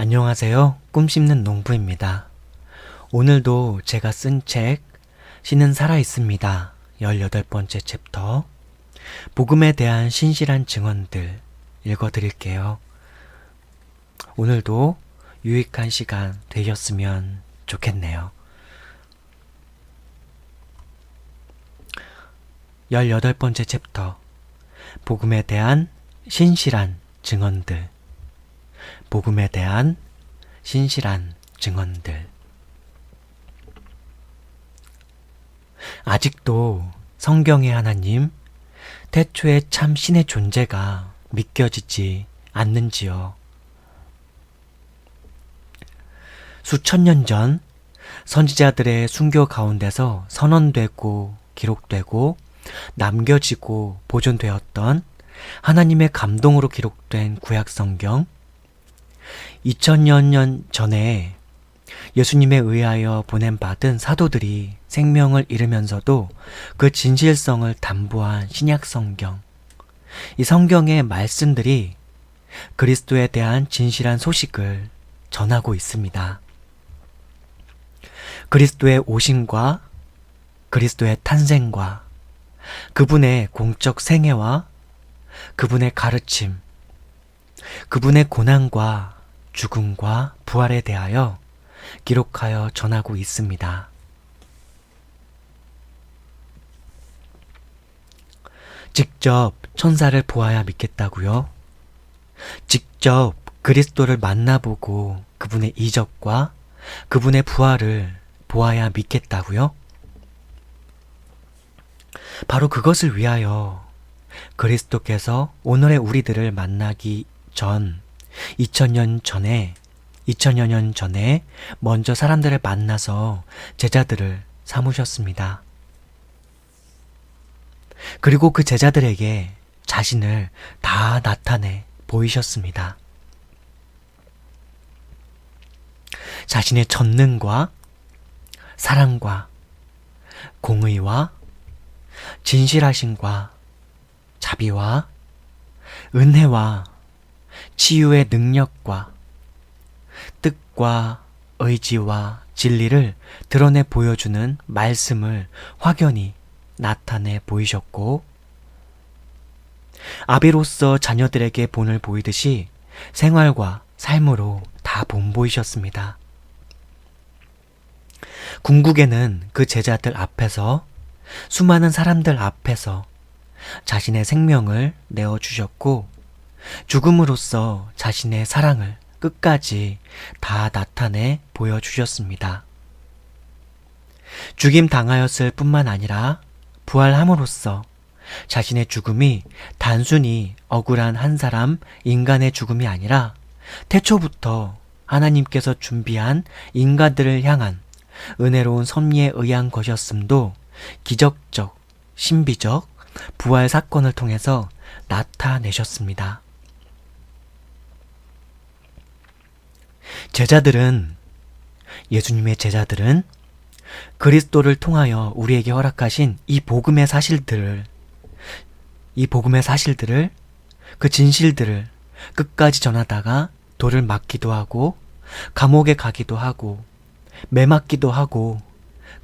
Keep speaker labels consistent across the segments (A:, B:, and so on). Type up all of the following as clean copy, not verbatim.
A: 안녕하세요. 꿈 씹는 농부입니다. 오늘도 제가 쓴 책, 신은 살아있습니다. 18번째 챕터, 복음에 대한 신실한 증언들 읽어드릴게요. 오늘도 유익한 시간 되셨으면 좋겠네요. 18번째 챕터, 복음에 대한 신실한 증언들. 복음에 대한 신실한 증언들. 아직도 성경의 하나님, 태초에 참 신의 존재가 믿겨지지 않는지요? 수천 년 전 선지자들의 순교 가운데서 선언되고 기록되고 남겨지고 보존되었던 하나님의 감동으로 기록된 구약 성경, 2000여 년 전에 예수님에 의하여 보냄받은 사도들이 생명을 잃으면서도 그 진실성을 담보한 신약 성경, 이 성경의 말씀들이 그리스도에 대한 진실한 소식을 전하고 있습니다. 그리스도의 오심과 그리스도의 탄생과 그분의 공적 생애와 그분의 가르침, 그분의 고난과 죽음과 부활에 대하여 기록하여 전하고 있습니다. 직접 천사를 보아야 믿겠다고요? 직접 그리스도를 만나보고 그분의 이적과 그분의 부활을 보아야 믿겠다고요? 바로 그것을 위하여 그리스도께서 오늘의 우리들을 만나기 전 2000여 년 전에 먼저 사람들을 만나서 제자들을 삼으셨습니다. 그리고 그 제자들에게 자신을 다 나타내 보이셨습니다. 자신의 전능과 사랑과 공의와 진실하심과 자비와 은혜와 치유의 능력과 뜻과 의지와 진리를 드러내 보여주는 말씀을 확연히 나타내 보이셨고, 아비로서 자녀들에게 본을 보이듯이 생활과 삶으로 다 본보이셨습니다. 궁극에는 그 제자들 앞에서, 수많은 사람들 앞에서 자신의 생명을 내어주셨고, 죽음으로써 자신의 사랑을 끝까지 다 나타내 보여주셨습니다. 죽임 당하였을 뿐만 아니라 부활함으로써 자신의 죽음이 단순히 억울한 한 사람 인간의 죽음이 아니라 태초부터 하나님께서 준비한 인간들을 향한 은혜로운 섭리에 의한 것이었음도 기적적, 신비적 부활 사건을 통해서 나타내셨습니다. 예수님의 제자들은 그리스도를 통하여 우리에게 허락하신 이 복음의 사실들을, 그 진실들을 끝까지 전하다가 돌을 맞기도 하고, 감옥에 가기도 하고, 매맞기도 하고,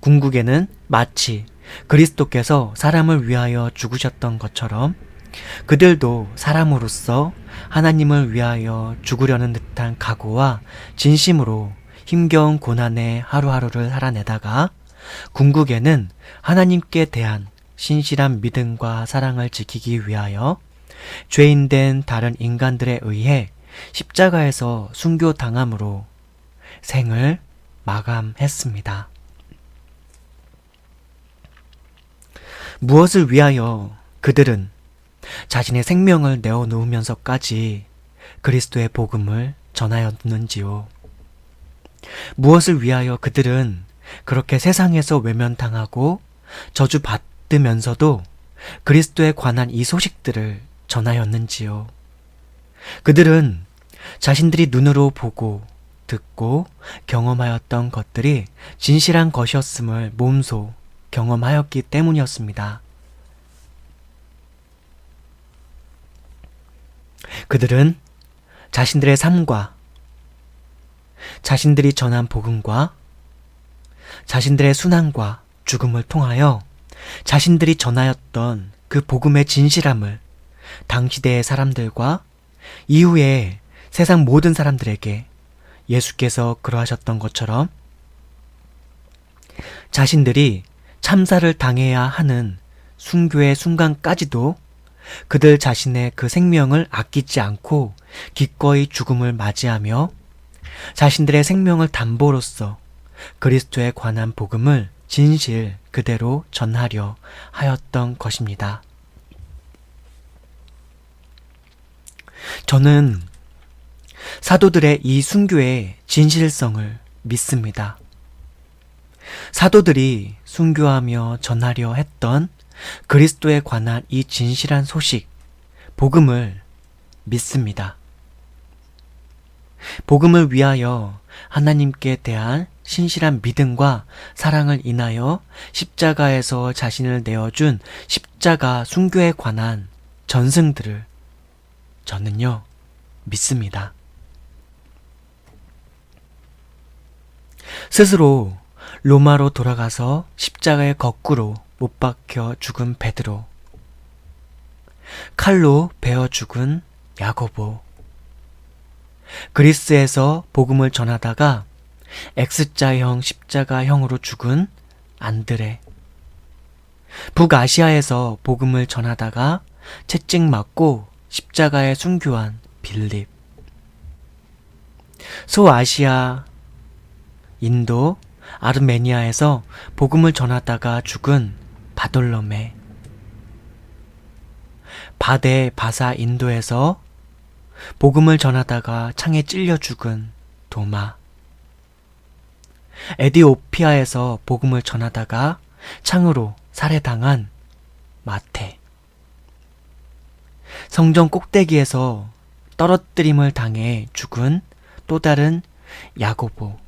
A: 궁극에는 마치 그리스도께서 사람을 위하여 죽으셨던 것처럼 그들도 사람으로서 하나님을 위하여 죽으려는 듯한 각오와 진심으로 힘겨운 고난의 하루하루를 살아내다가 궁극에는 하나님께 대한 신실한 믿음과 사랑을 지키기 위하여 죄인된 다른 인간들에 의해 십자가에서 순교당함으로 생을 마감했습니다. 무엇을 위하여 그들은 자신의 생명을 내어놓으면서까지 그리스도의 복음을 전하였는지요? 무엇을 위하여 그들은 그렇게 세상에서 외면당하고 저주받으면서도 그리스도에 관한 이 소식들을 전하였는지요? 그들은 자신들이 눈으로 보고 듣고 경험하였던 것들이 진실한 것이었음을 몸소 경험하였기 때문이었습니다. 그들은 자신들의 삶과 자신들이 전한 복음과 자신들의 순환과 죽음을 통하여 자신들이 전하였던 그 복음의 진실함을 당시대의 사람들과 이후에 세상 모든 사람들에게 예수께서 그러하셨던 것처럼 자신들이 참사를 당해야 하는 순교의 순간까지도 그들 자신의 그 생명을 아끼지 않고 기꺼이 죽음을 맞이하며 자신들의 생명을 담보로써 그리스도에 관한 복음을 진실 그대로 전하려 하였던 것입니다. 저는 사도들의 이 순교의 진실성을 믿습니다. 사도들이 순교하며 전하려 했던 그리스도에 관한 이 진실한 소식, 복음을 믿습니다. 복음을 위하여 하나님께 대한 신실한 믿음과 사랑을 인하여 십자가에서 자신을 내어준 십자가 순교에 관한 전승들을 저는요, 믿습니다. 스스로 로마로 돌아가서 십자가에 거꾸로 못 박혀 죽은 베드로, 칼로 베어 죽은 야고보, 그리스에서 복음을 전하다가 X자형 십자가형으로 죽은 안드레, 북아시아에서 복음을 전하다가 채찍 맞고 십자가에 순교한 빌립, 소아시아, 인도, 아르메니아에서 복음을 전하다가 죽은 바돌로메, 바데 바사 인도에서 복음을 전하다가 창에 찔려 죽은 도마, 에디오피아에서 복음을 전하다가 창으로 살해당한 마태, 성전 꼭대기에서 떨어뜨림을 당해 죽은 또 다른 야고보,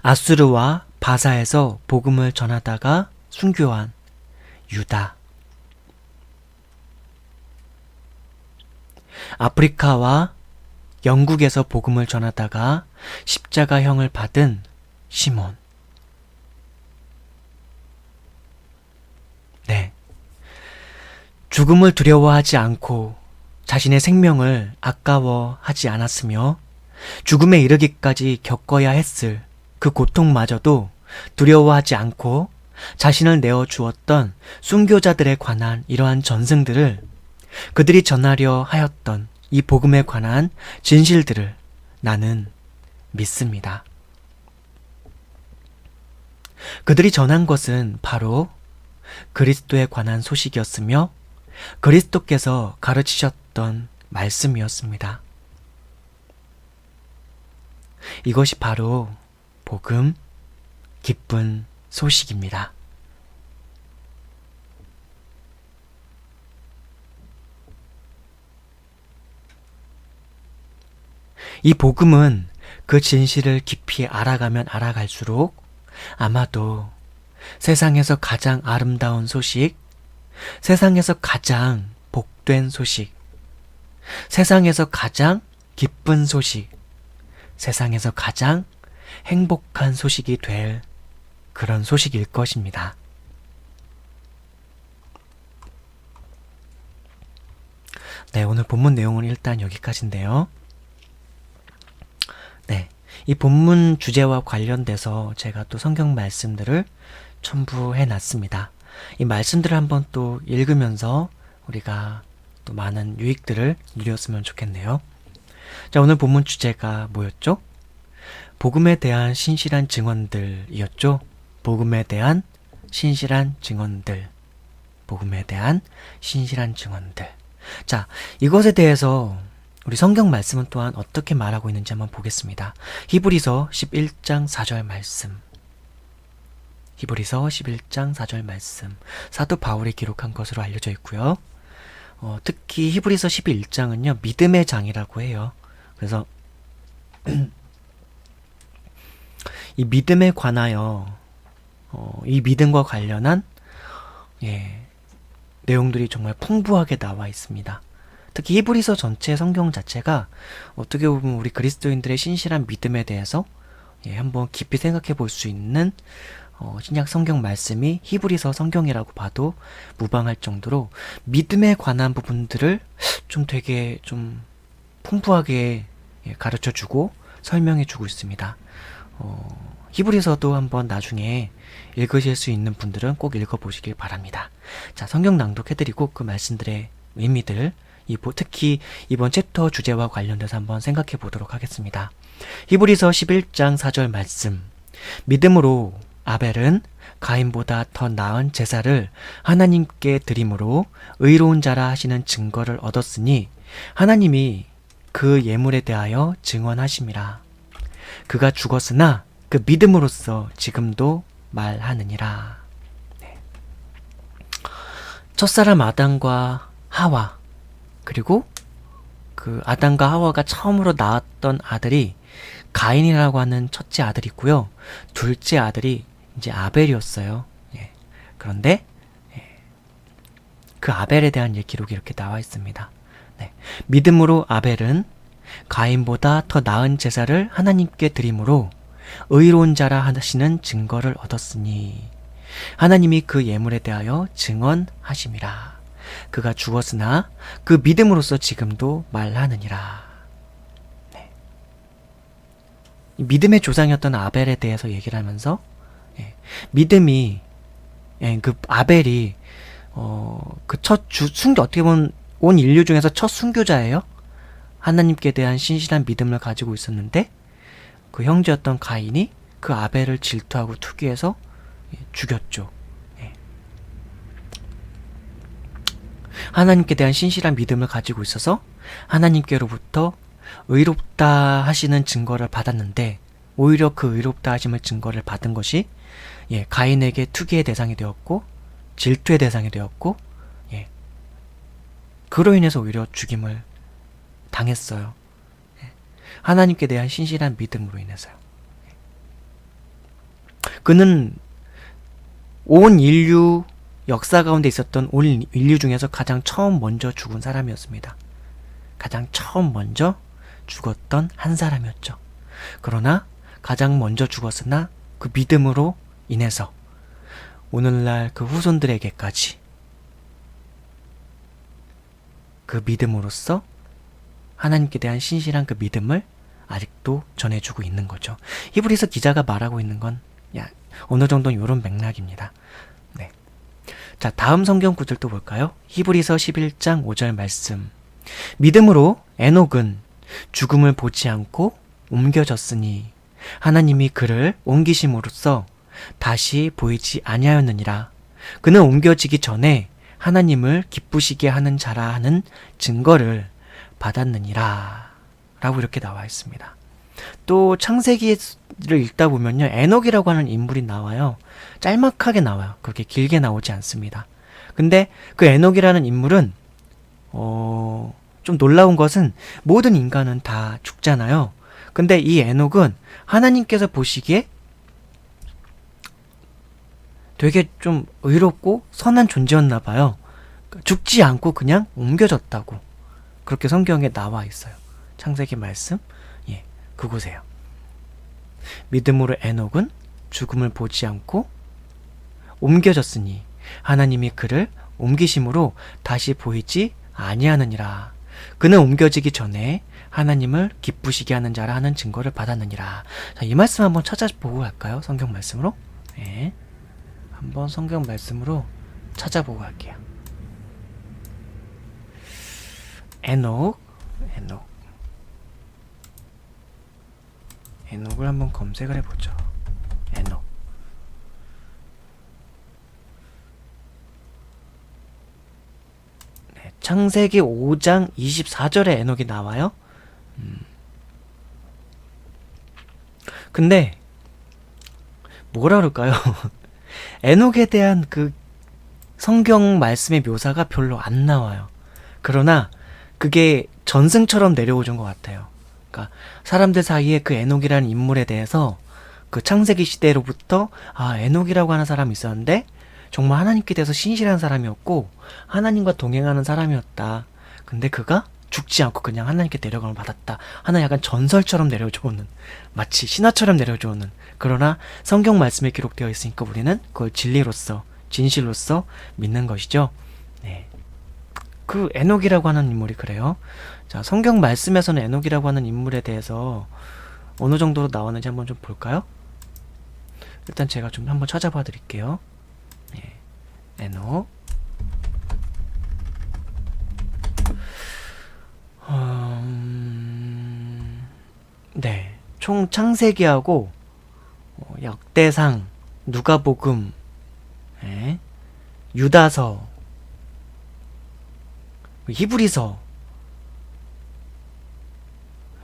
A: 아수르와 바사에서 복음을 전하다가 순교한 유다, 아프리카와 영국에서 복음을 전하다가 십자가형을 받은 시몬. 네. 죽음을 두려워하지 않고 자신의 생명을 아까워하지 않았으며 죽음에 이르기까지 겪어야 했을 그 고통마저도 두려워하지 않고 자신을 내어주었던 순교자들에 관한 이러한 전승들을, 그들이 전하려 하였던 이 복음에 관한 진실들을 나는 믿습니다. 그들이 전한 것은 바로 그리스도에 관한 소식이었으며 그리스도께서 가르치셨던 말씀이었습니다. 이것이 바로 복음, 기쁜 소식입니다. 이 복음은 그 진실을 깊이 알아가면 알아갈수록 아마도 세상에서 가장 아름다운 소식, 세상에서 가장 복된 소식, 세상에서 가장 기쁜 소식, 세상에서 가장 행복한 소식이 될 그런 소식일 것입니다. 네, 오늘 본문 내용은 일단 여기까지인데요. 네, 이 본문 주제와 관련돼서 제가 또 성경 말씀들을 첨부해 놨습니다. 이 말씀들을 한번 또 읽으면서 우리가 또 많은 유익들을 누렸으면 좋겠네요. 자, 오늘 본문 주제가 뭐였죠? 복음에 대한 신실한 증언들이었죠. 복음에 대한 신실한 증언들. 복음에 대한 신실한 증언들. 자, 이것에 대해서 우리 성경 말씀은 또한 어떻게 말하고 있는지 한번 보겠습니다. 히브리서 11장 4절 말씀. 히브리서 11장 4절 말씀. 사도 바울이 기록한 것으로 알려져 있고요. 특히 히브리서 11장은요, 믿음의 장이라고 해요. 그래서 이 믿음에 관하여 이 믿음과 관련한 내용들이 정말 풍부하게 나와 있습니다. 특히 히브리서 전체 성경 자체가 어떻게 보면 우리 그리스도인들의 신실한 믿음에 대해서 한번 깊이 생각해 볼 수 있는 신약 성경 말씀이 히브리서 성경이라고 봐도 무방할 정도로 믿음에 관한 부분들을 좀 되게 좀 풍부하게 가르쳐 주고 설명해 주고 있습니다. 히브리서도 한번 나중에 읽으실 수 있는 분들은 꼭 읽어보시길 바랍니다. 자, 성경 낭독해드리고 그 말씀들의 의미들, 특히 이번 챕터 주제와 관련돼서 한번 생각해 보도록 하겠습니다. 히브리서 11장 4절 말씀. 믿음으로 아벨은 가인보다 더 나은 제사를 하나님께 드림으로 의로운 자라 하시는 증거를 얻었으니 하나님이 그 예물에 대하여 증언하심이라. 그가 죽었으나 그 믿음으로써 지금도 말하느니라. 네. 첫사람 아담과 하와, 그리고 그 아담과 하와가 처음으로 낳았던 아들이 가인이라고 하는 첫째 아들이 있고요. 둘째 아들이 이제 아벨이었어요. 예. 그런데 그 아벨에 대한 기록이 이렇게 나와 있습니다. 네. 믿음으로 아벨은 가인보다 더 나은 제사를 하나님께 드림으로 의로운 자라 하시는 증거를 얻었으니 하나님이 그 예물에 대하여 증언하심이라. 그가 죽었으나 그 믿음으로써 지금도 말하느니라. 네. 믿음의 조상이었던 아벨에 대해서 얘기를 하면서 믿음이 그 아벨이 그 첫 순교, 어떻게 보면 온 인류 중에서 첫 순교자예요. 하나님께 대한 신실한 믿음을 가지고 있었는데 그 형제였던 가인이 그 아벨을 질투하고 투기해서 죽였죠. 하나님께 대한 신실한 믿음을 가지고 있어서 하나님께로부터 의롭다 하시는 증거를 받았는데 오히려 그 의롭다 하심의 증거를 받은 것이 가인에게 투기의 대상이 되었고 질투의 대상이 되었고 그로 인해서 오히려 죽임을 당했어요. 하나님께 대한 신실한 믿음으로 인해서요. 그는 온 인류 역사 가운데 있었던 온 인류 중에서 가장 처음 먼저 죽은 사람이었습니다. 가장 처음 먼저 죽었던 한 사람이었죠. 그러나 가장 먼저 죽었으나 그 믿음으로 인해서 오늘날 그 후손들에게까지 그 믿음으로써 하나님께 대한 신실한 그 믿음을 아직도 전해주고 있는 거죠. 히브리서 기자가 말하고 있는 건 어느 정도는 이런 맥락입니다. 네. 자, 다음 성경 구절도 볼까요? 히브리서 11장 5절 말씀. 믿음으로 에녹은 죽음을 보지 않고 옮겨졌으니 하나님이 그를 옮기심으로써 다시 보이지 아니하였느니라. 그는 옮겨지기 전에 하나님을 기쁘시게 하는 자라 하는 증거를 받았느니라. 라고 이렇게 나와 있습니다. 또 창세기를 읽다 보면요, 에녹이라고 하는 인물이 나와요. 짤막하게 나와요. 그렇게 길게 나오지 않습니다. 근데 그 에녹이라는 인물은 좀 놀라운 것은 모든 인간은 다 죽잖아요. 근데 이 에녹은 하나님께서 보시기에 되게 좀 의롭고 선한 존재였나 봐요. 죽지 않고 그냥 옮겨졌다고 그렇게 성경에 나와 있어요. 창세기 말씀 그곳에요. 믿음으로 에녹은 죽음을 보지 않고 옮겨졌으니 하나님이 그를 옮기심으로 다시 보이지 아니하느니라. 그는 옮겨지기 전에 하나님을 기쁘시게 하는 자라 하는 증거를 받았느니라. 자, 이 말씀 한번 찾아보고 갈까요? 성경 말씀으로. 네. 한번 성경 말씀으로 찾아보고 갈게요. 에녹을 한번 검색을 해보죠. 에녹. 네, 창세기 5장 24절에 에녹이 나와요. 근데 뭐라 그럴까요? 에녹에 대한 그 성경 말씀의 묘사가 별로 안 나와요. 그러나 그게 전승처럼 내려오는 것 같아요. 그러니까 사람들 사이에 그 에녹이라는 인물에 대해서 그 창세기 시대로부터 에녹이라고 하는 사람이 있었는데 정말 하나님께 대해서 신실한 사람이었고 하나님과 동행하는 사람이었다. 근데 그가 죽지 않고 그냥 하나님께 내려감을 받았다. 하나 약간 전설처럼 내려오는, 마치 신화처럼 내려오는, 그러나 성경 말씀에 기록되어 있으니까 우리는 그걸 진리로서, 진실로서 믿는 것이죠. 네. 그 에녹이라고 하는 인물이 그래요. 자, 성경 말씀에서는 에녹이라고 하는 인물에 대해서 어느 정도로 나왔는지 한번 좀 볼까요? 일단 제가 좀 한번 찾아봐 드릴게요. 네. 에녹. 네. 총 창세기하고 역대상, 누가복음, 네. 유다서, 히브리서,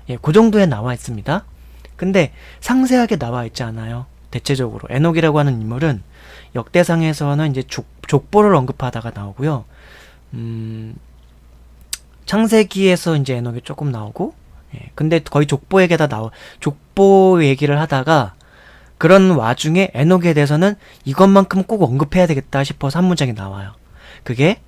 A: 예, 그 정도에 나와 있습니다. 근데 상세하게 나와 있지 않아요. 대체적으로 에녹이라고 하는 인물은 역대상에서는 이제 족보를 언급하다가 나오고요. 창세기에서 이제 에녹이 조금 나오고, 예, 근데 거의 족보 얘기를 하다가 그런 와중에 에녹에 대해서는 이것만큼 꼭 언급해야 되겠다 싶어서 한 문장이 나와요. 그게,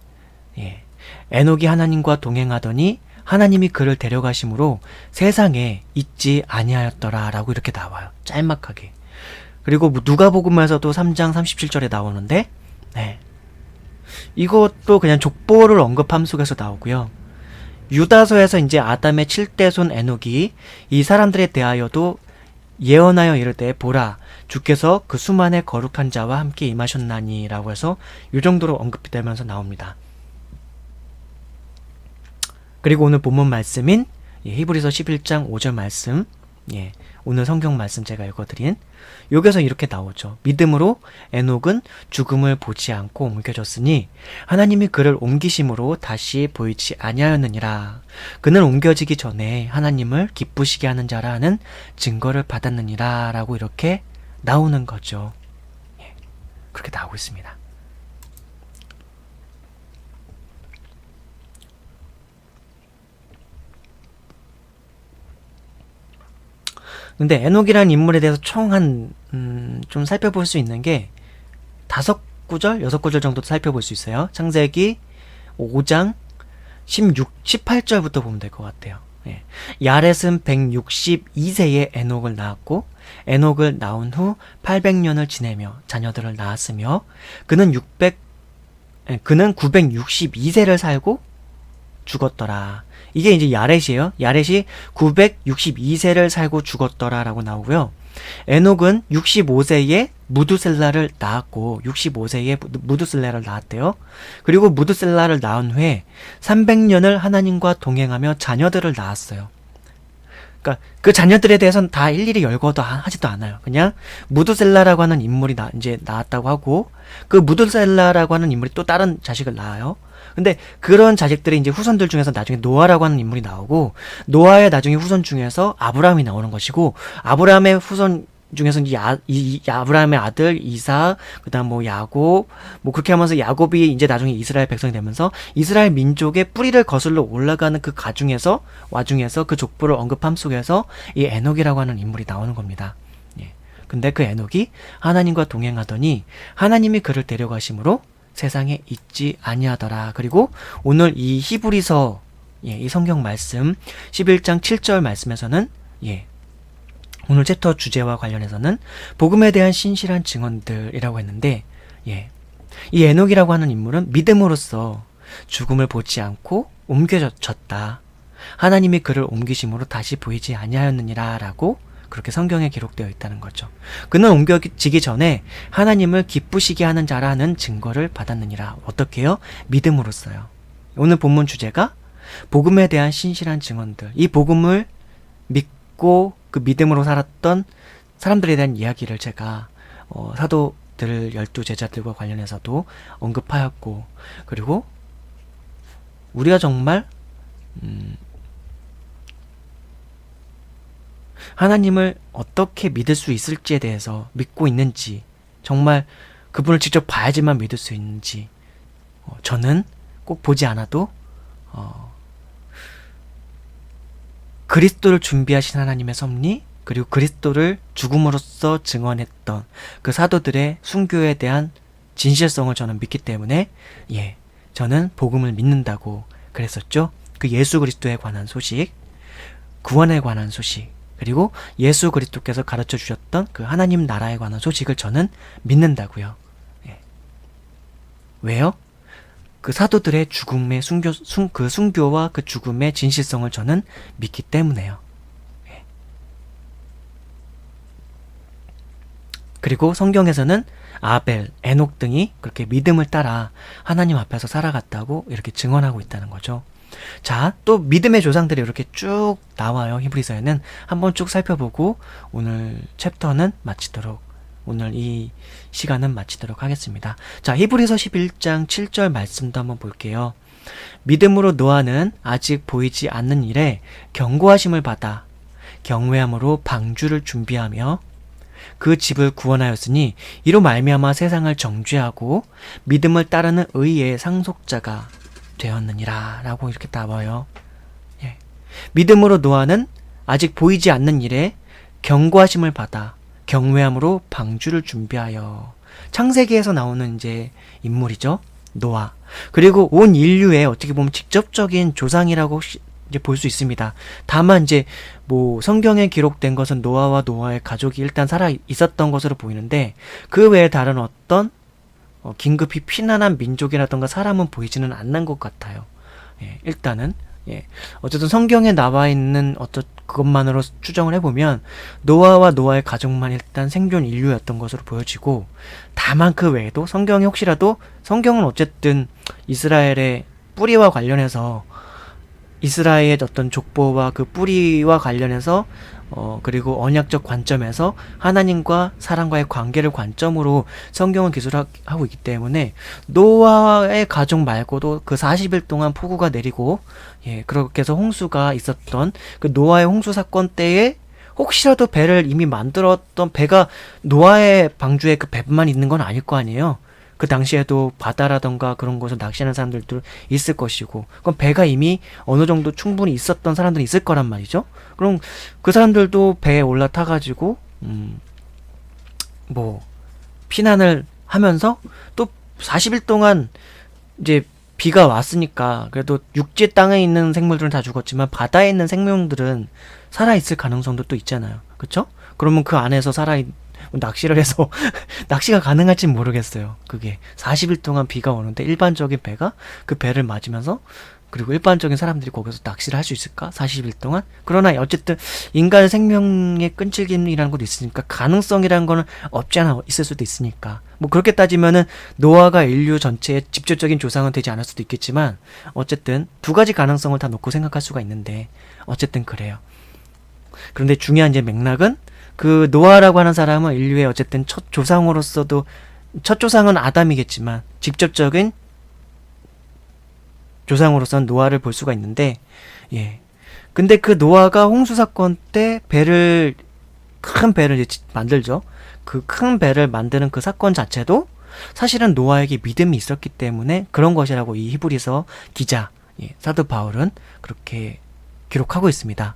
A: 예, 에녹이 하나님과 동행하더니 하나님이 그를 데려가심으로 세상에 있지 아니하였더라 라고 이렇게 나와요. 짤막하게. 그리고 누가복음에서도 3장 37절에 나오는데, 네, 이것도 그냥 족보를 언급함 속에서 나오고요. 유다서에서 이제 아담의 7대손 에녹이 이 사람들에 대하여도 예언하여 이르되 보라 주께서 그 수만의 거룩한 자와 함께 임하셨나니 라고 해서 이 정도로 언급이 되면서 나옵니다. 그리고 오늘 본문 말씀인 히브리서 11장 5절 말씀, 예, 오늘 성경 말씀 제가 읽어드린 여기서 이렇게 나오죠. 믿음으로 에녹은 죽음을 보지 않고 옮겨졌으니 하나님이 그를 옮기심으로 다시 보이지 아니하였느니라. 그는 옮겨지기 전에 하나님을 기쁘시게 하는 자라 하는 증거를 받았느니라 라고 이렇게 나오는 거죠. 예, 그렇게 나오고 있습니다. 근데 에녹이라는 인물에 대해서 총 좀 살펴볼 수 있는 게 5구절, 6구절 정도 살펴볼 수 있어요. 창세기 5장 18절부터 보면 될 것 같아요. 예. 야렛은 162세에 에녹을 낳았고 에녹을 낳은 후 800년을 지내며 자녀들을 낳았으며 그는 962세를 살고 죽었더라. 이게 이제 야렛이에요. 야렛이 962세를 살고 죽었더라 라고 나오고요. 에녹은 65세에 무두셀라를 낳았고 65세에 무두셀라를 낳았대요. 그리고 무두셀라를 낳은 후에 300년을 하나님과 동행하며 자녀들을 낳았어요. 그러니까 그 자녀들에 대해서는 다 일일이 열거도 하지도 않아요. 그냥 무두셀라라고 하는 인물이 이제 나왔다고 하고 그 무두셀라라고 하는 인물이 또 다른 자식을 낳아요. 근데 그런 자식들이 이제 후손들 중에서 나중에 노아라고 하는 인물이 나오고 노아의 나중에 후손 중에서 아브라함이 나오는 것이고 아브라함의 후손 중에서 이제 아브라함의 아들 이삭, 그다음 뭐 야곱, 뭐 그렇게 하면서 야곱이 이제 나중에 이스라엘 백성이 되면서 이스라엘 민족의 뿌리를 거슬러 올라가는 그 와중에서 그 족보를 언급함 속에서 이 에녹이라고 하는 인물이 나오는 겁니다. 예. 근데 그 에녹이 하나님과 동행하더니 하나님이 그를 데려가심으로 세상에 있지 아니하더라. 그리고 오늘 이 히브리서, 예, 이 성경 말씀 11장 7절 말씀에서는, 예, 오늘 챕터 주제와 관련해서는 복음에 대한 신실한 증언들이라고 했는데, 예, 이 에녹이라고 하는 인물은 믿음으로써 죽음을 보지 않고 옮겨졌다. 하나님이 그를 옮기심으로 다시 보이지 아니하였느니라 라고 그렇게 성경에 기록되어 있다는 거죠. 그는 옮겨지기 전에 하나님을 기쁘시게 하는 자라는 증거를 받았느니라. 어떻게요? 믿음으로써요. 오늘 본문 주제가 복음에 대한 신실한 증언들. 이 복음을 믿고 그 믿음으로 살았던 사람들에 대한 이야기를 제가 사도들 12제자들과 관련해서도 언급하였고, 그리고 우리가 정말 하나님을 어떻게 믿을 수 있을지에 대해서 믿고 있는지, 정말 그분을 직접 봐야지만 믿을 수 있는지, 저는 꼭 보지 않아도 그리스도를 준비하신 하나님의 섭리, 그리고 그리스도를 죽음으로써 증언했던 그 사도들의 순교에 대한 진실성을 저는 믿기 때문에, 예, 저는 복음을 믿는다고 그랬었죠. 그 예수 그리스도에 관한 소식, 구원에 관한 소식, 그리고 예수 그리스도께서 가르쳐 주셨던 그 하나님 나라에 관한 소식을 저는 믿는다고요. 예. 왜요? 그 사도들의 죽음의 그 순교와 그 죽음의 진실성을 저는 믿기 때문에요. 예. 그리고 성경에서는 아벨, 에녹 등이 그렇게 믿음을 따라 하나님 앞에서 살아갔다고 이렇게 증언하고 있다는 거죠. 자, 또 믿음의 조상들이 이렇게 쭉 나와요. 히브리서에는 한번 쭉 살펴보고 오늘 챕터는 마치도록, 오늘 이 시간은 마치도록 하겠습니다. 자, 히브리서 11장 7절 말씀도 한번 볼게요. 믿음으로 노아는 아직 보이지 않는 일에 경고하심을 받아 경외함으로 방주를 준비하며 그 집을 구원하였으니 이로 말미암아 세상을 정죄하고 믿음을 따르는 의의 상속자가 되었느니라 라고 이렇게 나와요. 예. 믿음으로 노아는 아직 보이지 않는 일에 경고하심을 받아 경외함으로 방주를 준비하여, 창세기에서 나오는 이제 인물이죠. 노아. 그리고 온 인류의 어떻게 보면 직접적인 조상이라고 이제 볼 수 있습니다. 다만 이제 뭐 성경에 기록된 것은 노아와 노아의 가족이 일단 살아 있었던 것으로 보이는데 그 외에 다른 어떤 긴급히 피난한 민족이라던가 사람은 보이지는 않는 것 같아요. 예, 일단은 예, 어쨌든 성경에 나와 있는 어떤 그것만으로 추정을 해보면 노아와 노아의 가족만 일단 생존 인류였던 것으로 보여지고, 다만 그 외에도 성경이 혹시라도, 성경은 어쨌든 이스라엘의 뿌리와 관련해서 이스라엘의 어떤 족보와 그 뿌리와 관련해서 그리고 언약적 관점에서 하나님과 사람과의 관계를 관점으로 성경은 기술하고 있기 때문에 노아의 가족 말고도 그 40일 동안 폭우가 내리고, 예, 그렇게 해서 홍수가 있었던 그 노아의 홍수 사건 때에 혹시라도 배를 이미 만들었던 배가 노아의 방주에 그 배만 있는 건 아닐 거 아니에요. 그 당시에도 바다라던가 그런 곳을 낚시하는 사람들도 있을 것이고, 그럼 배가 이미 어느 정도 충분히 있었던 사람들이 있을 거란 말이죠. 그럼 그 사람들도 배에 올라타가지고 뭐 피난을 하면서 또 40일 동안 이제 비가 왔으니까 그래도 육지 땅에 있는 생물들은 다 죽었지만 바다에 있는 생명들은 살아있을 가능성도 또 있잖아요. 그쵸? 그러면 그 안에서 낚시를 해서 낚시가 가능할진 모르겠어요. 그게 40일 동안 비가 오는데 일반적인 배가 그 배를 맞으면서, 그리고 일반적인 사람들이 거기서 낚시를 할 수 있을까? 40일 동안? 그러나 어쨌든 인간 생명의 끈질김이라는 것도 있으니까 가능성이라는 거는 없지 않아 있을 수도 있으니까, 뭐 그렇게 따지면은 노아가 인류 전체의 직접적인 조상은 되지 않을 수도 있겠지만 어쨌든 두 가지 가능성을 다 놓고 생각할 수가 있는데 어쨌든 그래요. 그런데 중요한 이제 맥락은 그 노아라고 하는 사람은 인류의 어쨌든 첫 조상으로서도, 첫 조상은 아담이겠지만 직접적인 조상으로서는 노아를 볼 수가 있는데, 예. 근데 그 노아가 홍수 사건 때 큰 배를 이제 만들죠. 그 큰 배를 만드는 그 사건 자체도 사실은 노아에게 믿음이 있었기 때문에 그런 것이라고 이 히브리서 기자, 예, 사도 바울은 그렇게 기록하고 있습니다.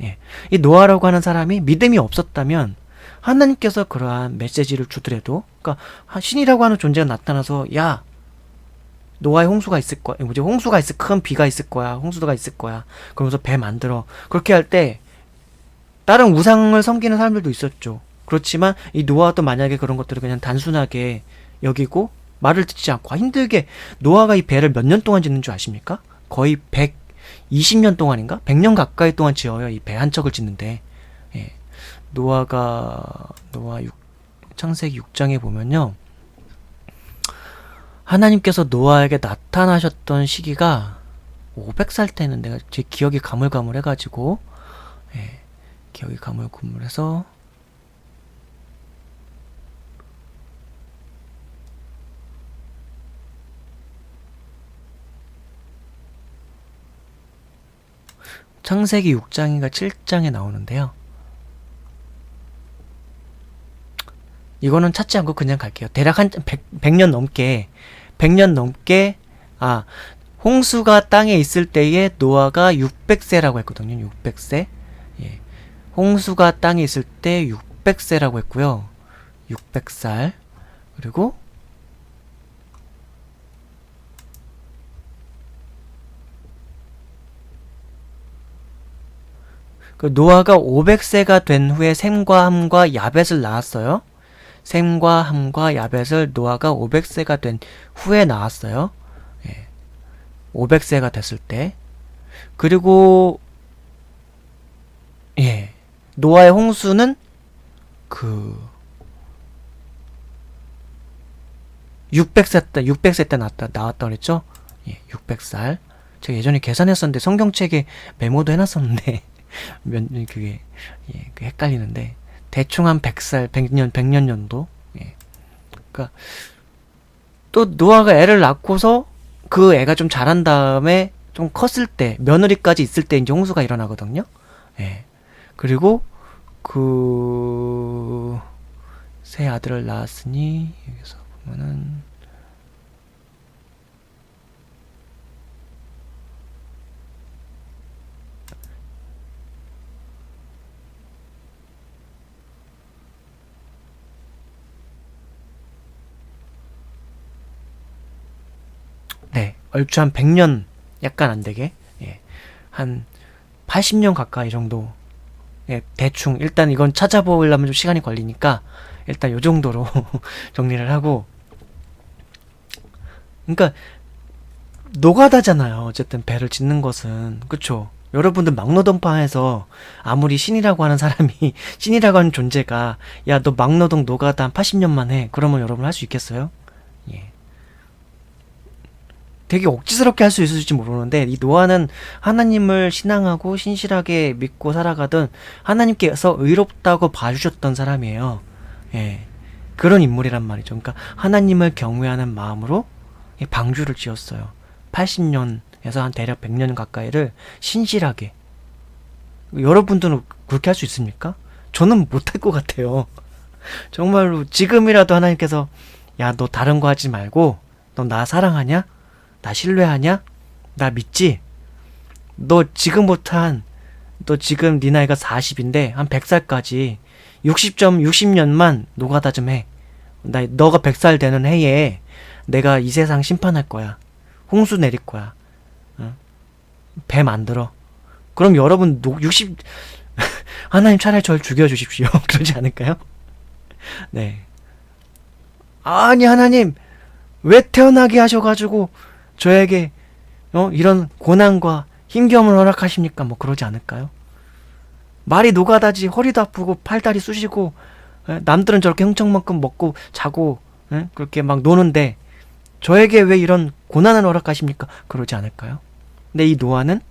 A: 예. 이 노아라고 하는 사람이 믿음이 없었다면 하나님께서 그러한 메시지를 주더라도, 그러니까 신이라고 하는 존재가 나타나서 야, 노아의 홍수가 있을 거야, 홍수가 있을, 큰 비가 있을 거야, 홍수가 있을 거야, 그러면서 배 만들어, 그렇게 할 때 다른 우상을 섬기는 사람들도 있었죠. 그렇지만 이 노아도 만약에 그런 것들을 그냥 단순하게 여기고 말을 듣지 않고 힘들게, 노아가 이 배를 몇 년 동안 짓는 줄 아십니까? 거의 120년 동안인가? 100년 가까이 동안 지어요. 이 배 한 척을 짓는데. 예. 창세기 6장에 보면요, 하나님께서 노아에게 나타나셨던 시기가 500살 때는, 내가 제 기억이 가물가물해가지고, 예, 기억이 가물가물해서 창세기 6장인가 7장에 나오는데요. 이거는 찾지 않고 그냥 갈게요. 대략 한 100년 넘게, 홍수가 땅에 있을 때에 노아가 600세라고 했거든요. 600세. 예. 홍수가 땅에 있을 때 600세라고 했고요. 600살. 그리고 그 노아가 500세가 된 후에 셈과 함과 야벳을 낳았어요. 셈과 함과 야벳을 노아가 500세가 된 후에 낳았어요. 예. 500세가 됐을 때. 그리고 예. 노아의 홍수는 그 600세 때 나왔다 그랬죠? 예, 600살. 제가 예전에 계산했었는데 성경책에 메모도 해놨었는데 그게 예, 그 헷갈리는데 대충 한 100살, 100년 정도. 예. 그러니까 또 노아가 애를 낳고서 그 애가 좀 자란 다음에 좀 컸을 때 며느리까지 있을 때 이제 홍수가 일어나거든요. 예. 그리고 그 새 아들을 낳았으니 여기서 보면은 네, 얼추 한 100년 약간 안 되게 예. 한 80년 가까이 정도 예, 대충 일단 이건 찾아보려면 좀 시간이 걸리니까 일단 요 정도로 정리를 하고 그러니까 노가다잖아요. 어쨌든 배를 짓는 것은 그쵸? 여러분들 막노동파에서 아무리 신이라고 하는 사람이 신이라고 하는 존재가 야 너 막노동 노가다 한 80년만 해 그러면 여러분 할 수 있겠어요? 예. 되게 억지스럽게 할 수 있을지 모르는데 이 노아는 하나님을 신앙하고 신실하게 믿고 살아가던 하나님께서 의롭다고 봐주셨던 사람이에요. 예. 그런 인물이란 말이죠. 그러니까 하나님을 경외하는 마음으로 방주를 지었어요. 80년에서 한 대략 100년 가까이를 신실하게. 여러분들은 그렇게 할 수 있습니까? 저는 못할 것 같아요. 정말로 지금이라도 하나님께서 야, 너 다른 거 하지 말고 너 나 사랑하냐? 나 신뢰하냐? 나 믿지? 너 지금부터 너 지금 네 나이가 40인데 한 100살까지 60년만 노가다 좀 해. 너가 100살 되는 해에 내가 이 세상 심판할 거야. 홍수 내릴 거야. 어? 배 만들어. 그럼 여러분 60 하나님 차라리 저를 죽여주십시오. 그러지 않을까요? 네. 아니 하나님 왜 태어나게 하셔가지고 저에게 이런 고난과 힘겨움을 허락하십니까? 뭐 그러지 않을까요? 말이 노가다지 허리도 아프고 팔다리 쑤시고 남들은 저렇게 흥청만큼 먹고 자고 그렇게 막 노는데 저에게 왜 이런 고난을 허락하십니까? 그러지 않을까요? 근데 이 노아는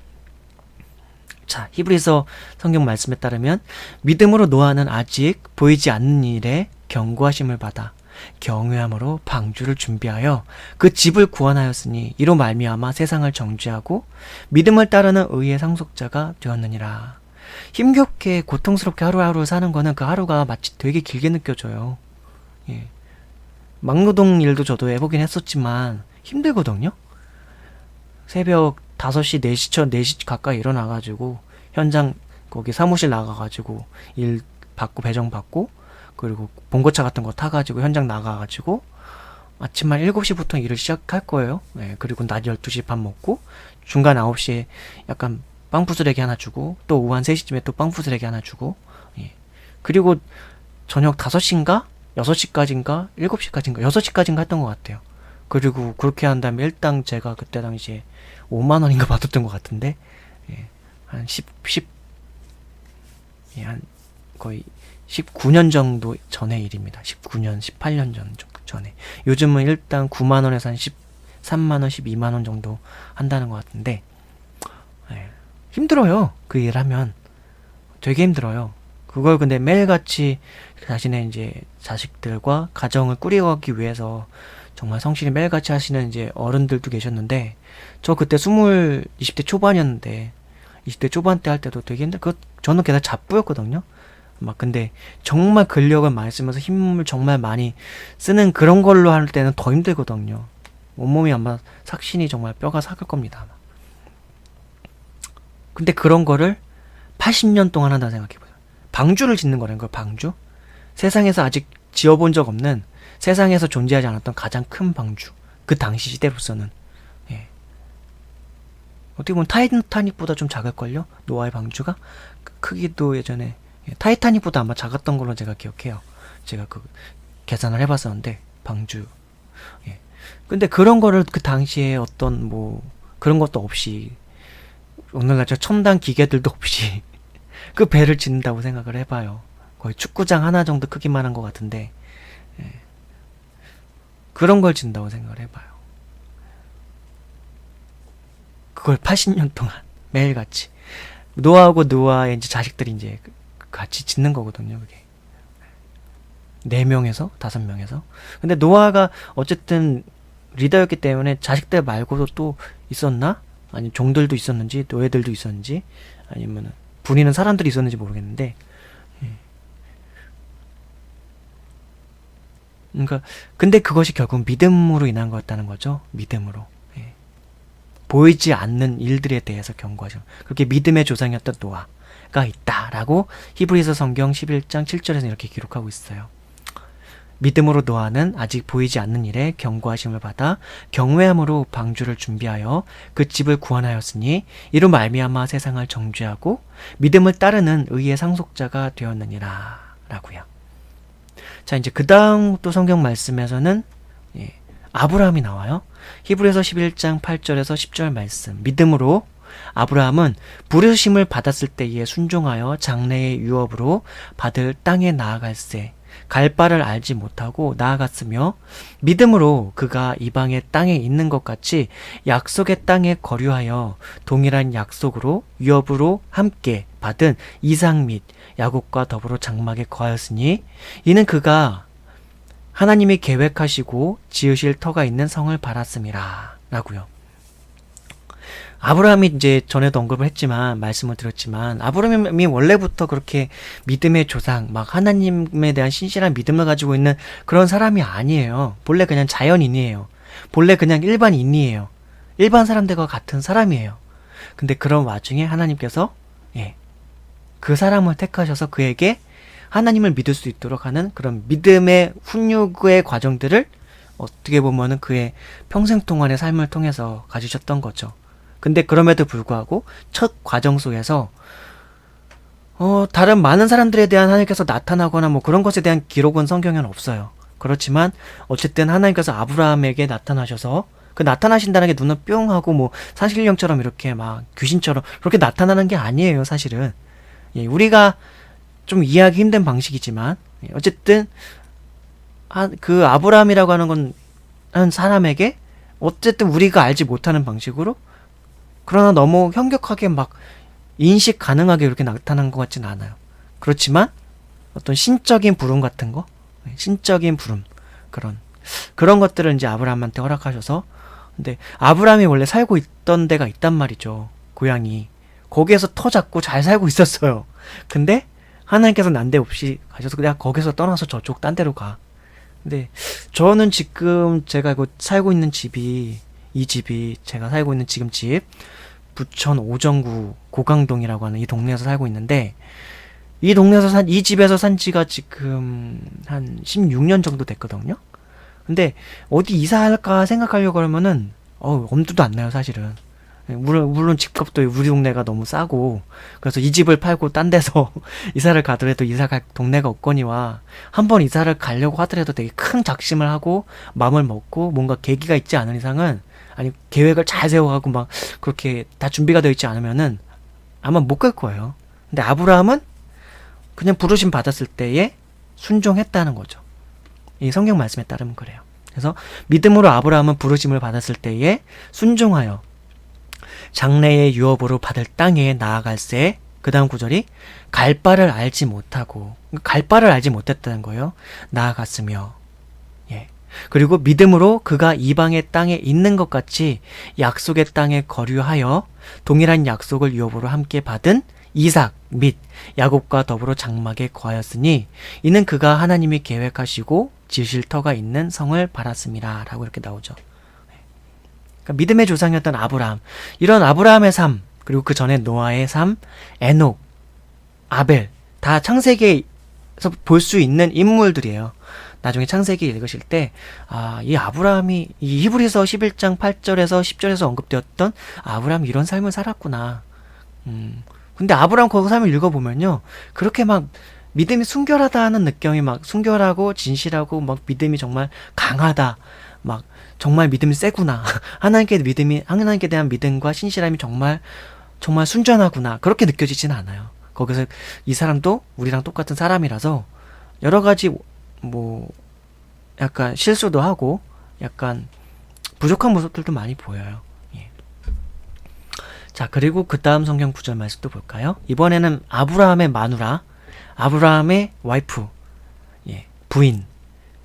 A: 자 히브리서 성경 말씀에 따르면 믿음으로 노아는 아직 보이지 않는 일에 경고하심을 받아 경외함으로 방주를 준비하여 그 집을 구원하였으니 이로 말미암아 세상을 정죄하고 믿음을 따르는 의의 상속자가 되었느니라. 힘겹게 고통스럽게 하루하루 사는 거는 그 하루가 마치 되게 길게 느껴져요. 예. 막노동 일도 저도 해보긴 했었지만 힘들거든요. 새벽 5시, 4시 가까이 일어나가지고 현장 거기 사무실 나가가지고 일 받고 배정 받고 그리고 봉고차 같은 거 타가지고 현장 나가가지고 아침 한 7시부터 일을 시작할 거예요. 네, 그리고 낮 12시 밥 먹고 중간 9시에 약간 빵 부스러기 하나 주고 또 오후 한 3시쯤에 또 빵 부스러기 하나 주고 예. 그리고 저녁 5시인가? 6시까지인가? 7시까지인가? 6시까지인가 했던 것 같아요. 그리고 그렇게 한 다음에 일당 제가 그때 당시에 5만원인가 받았던 것 같은데 예. 한 예, 한 거의 19년 정도 전의 일입니다. 19년, 18년 전에. 요즘은 일단 9만원에서 한 13만원, 12만원 정도 한다는 것 같은데, 예, 힘들어요. 그 일 하면. 되게 힘들어요. 그걸 근데 매일같이 자신의 이제 자식들과 가정을 꾸려가기 위해서 정말 성실히 매일같이 하시는 이제 어른들도 계셨는데, 저 그때 20대 초반이었는데, 20대 초반 때 할 때도 되게 저는 게다가 잡부였거든요. 막 근데 정말 근력을 많이 쓰면서 힘을 정말 많이 쓰는 그런 걸로 할 때는 더 힘들거든요. 온몸이 아마 삭신이 정말 뼈가 삭을 겁니다. 아마. 근데 그런 거를 80년 동안 한다 생각해보세요. 방주를 짓는 거라는 걸 방주? 세상에서 아직 지어본 적 없는 세상에서 존재하지 않았던 가장 큰 방주. 그 당시 시대로서는 어떻게 보면 타이타닉보다 좀 작을걸요? 노아의 방주가? 크기도 예전에 타이타닉보다 아마 작았던 걸로 제가 기억해요. 제가 그 계산을 해봤었는데 방주. 예. 근데 그런 거를 그 당시에 어떤 뭐 그런 것도 없이 오늘날 저 첨단 기계들도 없이 그 배를 짓는다고 생각을 해봐요. 거의 축구장 하나 정도 크기만 한 것 같은데 예. 그런 걸 짓는다고 생각을 해봐요. 그걸 80년 동안 매일같이 노아하고 노아의 이제 자식들이 이제 같이 짓는 거거든요. 그게 4명에서 5명에서. 근데 노아가 어쨌든 리더였기 때문에 자식들 말고도 또 있었나? 아니 종들도 있었는지 노예들도 있었는지 아니면 부리는 사람들이 있었는지 모르겠는데 그러니까 근데 그것이 결국 믿음으로 인한 거였다는 거죠. 믿음으로. 예. 보이지 않는 일들에 대해서 경고하죠. 그렇게 믿음의 조상이었던 노아가 있다라고 히브리서 성경 11장 7절에서 이렇게 기록하고 있어요. 믿음으로 노아는 아직 보이지 않는 일에 경고하심을 받아 경외함으로 방주를 준비하여 그 집을 구원하였으니 이로 말미암아 세상을 정죄하고 믿음을 따르는 의의 상속자가 되었느니라 라고요. 자, 이제 그 다음 또 성경 말씀에서는 아브라함이 나와요. 히브리서 11장 8절에서 10절 말씀. 믿음으로 아브라함은 부르심을 받았을 때에 순종하여 장래의 유업으로 받을 땅에 나아갈새 갈 바를 알지 못하고 나아갔으며 믿음으로 그가 이방의 땅에 있는 것 같이 약속의 땅에 거류하여 동일한 약속으로 유업으로 함께 받은 이삭 및 야곱과 더불어 장막에 거하였으니 이는 그가 하나님이 계획하시고 지으실 터가 있는 성을 바랐음이라 라고요. 아브라함이 이제 전에도 언급을 했지만 말씀을 드렸지만 아브라함이 원래부터 그렇게 믿음의 조상 막 하나님에 대한 신실한 믿음을 가지고 있는 그런 사람이 아니에요. 본래 그냥 자연인이에요. 본래 그냥 일반인이에요. 일반 사람들과 같은 사람이에요. 근데 그런 와중에 하나님께서 그 사람을 택하셔서 그에게 하나님을 믿을 수 있도록 하는 그런 믿음의 훈육의 과정들을 어떻게 보면은 그의 평생 동안의 삶을 통해서 가지셨던 거죠. 근데 그럼에도 불구하고 첫 과정 속에서 다른 많은 사람들에 대한 하나님께서 나타나거나 뭐 그런 것에 대한 기록은 성경에는 없어요. 그렇지만 어쨌든 하나님께서 아브라함에게 나타나셔서 그 나타나신다는 게 눈을 뿅 하고 뭐 사실령처럼 이렇게 막 귀신처럼 그렇게 나타나는 게 아니에요, 사실은. 우리가 좀 이해하기 힘든 방식이지만 어쨌든 그 아브라함이라고 하는 건 한 사람에게 어쨌든 우리가 알지 못하는 방식으로 그러나 너무 현격하게 막 인식 가능하게 이렇게 나타난 것 같진 않아요. 그렇지만 어떤 신적인 부름 같은 거, 신적인 부름 그런 것들을 이제 아브라함한테 허락하셔서 근데 아브라함이 원래 살고 있던 데가 있단 말이죠. 고향이. 거기에서 터 잡고 잘 살고 있었어요. 근데 하나님께서 난데없이 가셔서 그냥 거기서 떠나서 저쪽 딴 데로 가. 근데 저는 지금 제가 살고 있는 집이 이 집이 제가 살고 있는 지금 집 부천 오정구 고강동이라고 하는 이 동네에서 살고 있는데 이 동네에서 이 집에서 산 지가 지금 한 16년 정도 됐거든요. 근데 어디 이사할까 생각하려고 그러면은 엄두도 안 나요, 사실은. 물론 집값도 우리 동네가 너무 싸고 그래서 이 집을 팔고 딴 데서 이사를 가더라도 이사 갈 동네가 없거니와 한번 이사를 가려고 하더라도 되게 큰 작심을 하고 마음을 먹고 뭔가 계기가 있지 않은 이상은 아니 계획을 잘 세워가고 막 그렇게 다 준비가 되어 있지 않으면은 아마 못 갈 거예요. 근데 아브라함은 그냥 부르심 받았을 때에 순종했다는 거죠. 이 성경 말씀에 따르면 그래요. 그래서 믿음으로 아브라함은 부르심을 받았을 때에 순종하여 장래의 유업으로 받을 땅에 나아갈새 그 다음 구절이 갈 바를 알지 못하고 갈 바를 알지 못했다는 거예요. 나아갔으며 그리고 믿음으로 그가 이방의 땅에 있는 것 같이 약속의 땅에 거류하여 동일한 약속을 유업으로 함께 받은 이삭 및 야곱과 더불어 장막에 거하였으니 이는 그가 하나님이 계획하시고 지으실 터가 있는 성을 바랐음이라 라고 이렇게 나오죠. 그러니까 믿음의 조상이었던 아브라함, 이런 아브라함의 삶, 그리고 그 전에 노아의 삶, 에녹, 아벨 다 창세기에서 볼 수 있는 인물들이에요. 나중에 창세기 읽으실 때 이 아브라함이 이 히브리서 11장 8절에서 10절에서 언급되었던 아브라함이 이런 삶을 살았구나. 근데 아브라함 거기 사면 읽어보면요. 그렇게 막 믿음이 순결하다는 느낌이 막 순결하고 진실하고 막 믿음이 정말 강하다. 막 정말 믿음이 세구나. 하나님께 대한 믿음과 신실함이 정말 정말 순전하구나. 그렇게 느껴지진 않아요. 거기서 이 사람도 우리랑 똑같은 사람이라서 여러 가지 뭐 약간 실수도 하고 약간 부족한 모습들도 많이 보여요. 예. 자, 그리고 그 다음 성경 구절 말씀도 볼까요? 이번에는 아브라함의 마누라, 아브라함의 와이프, 예, 부인,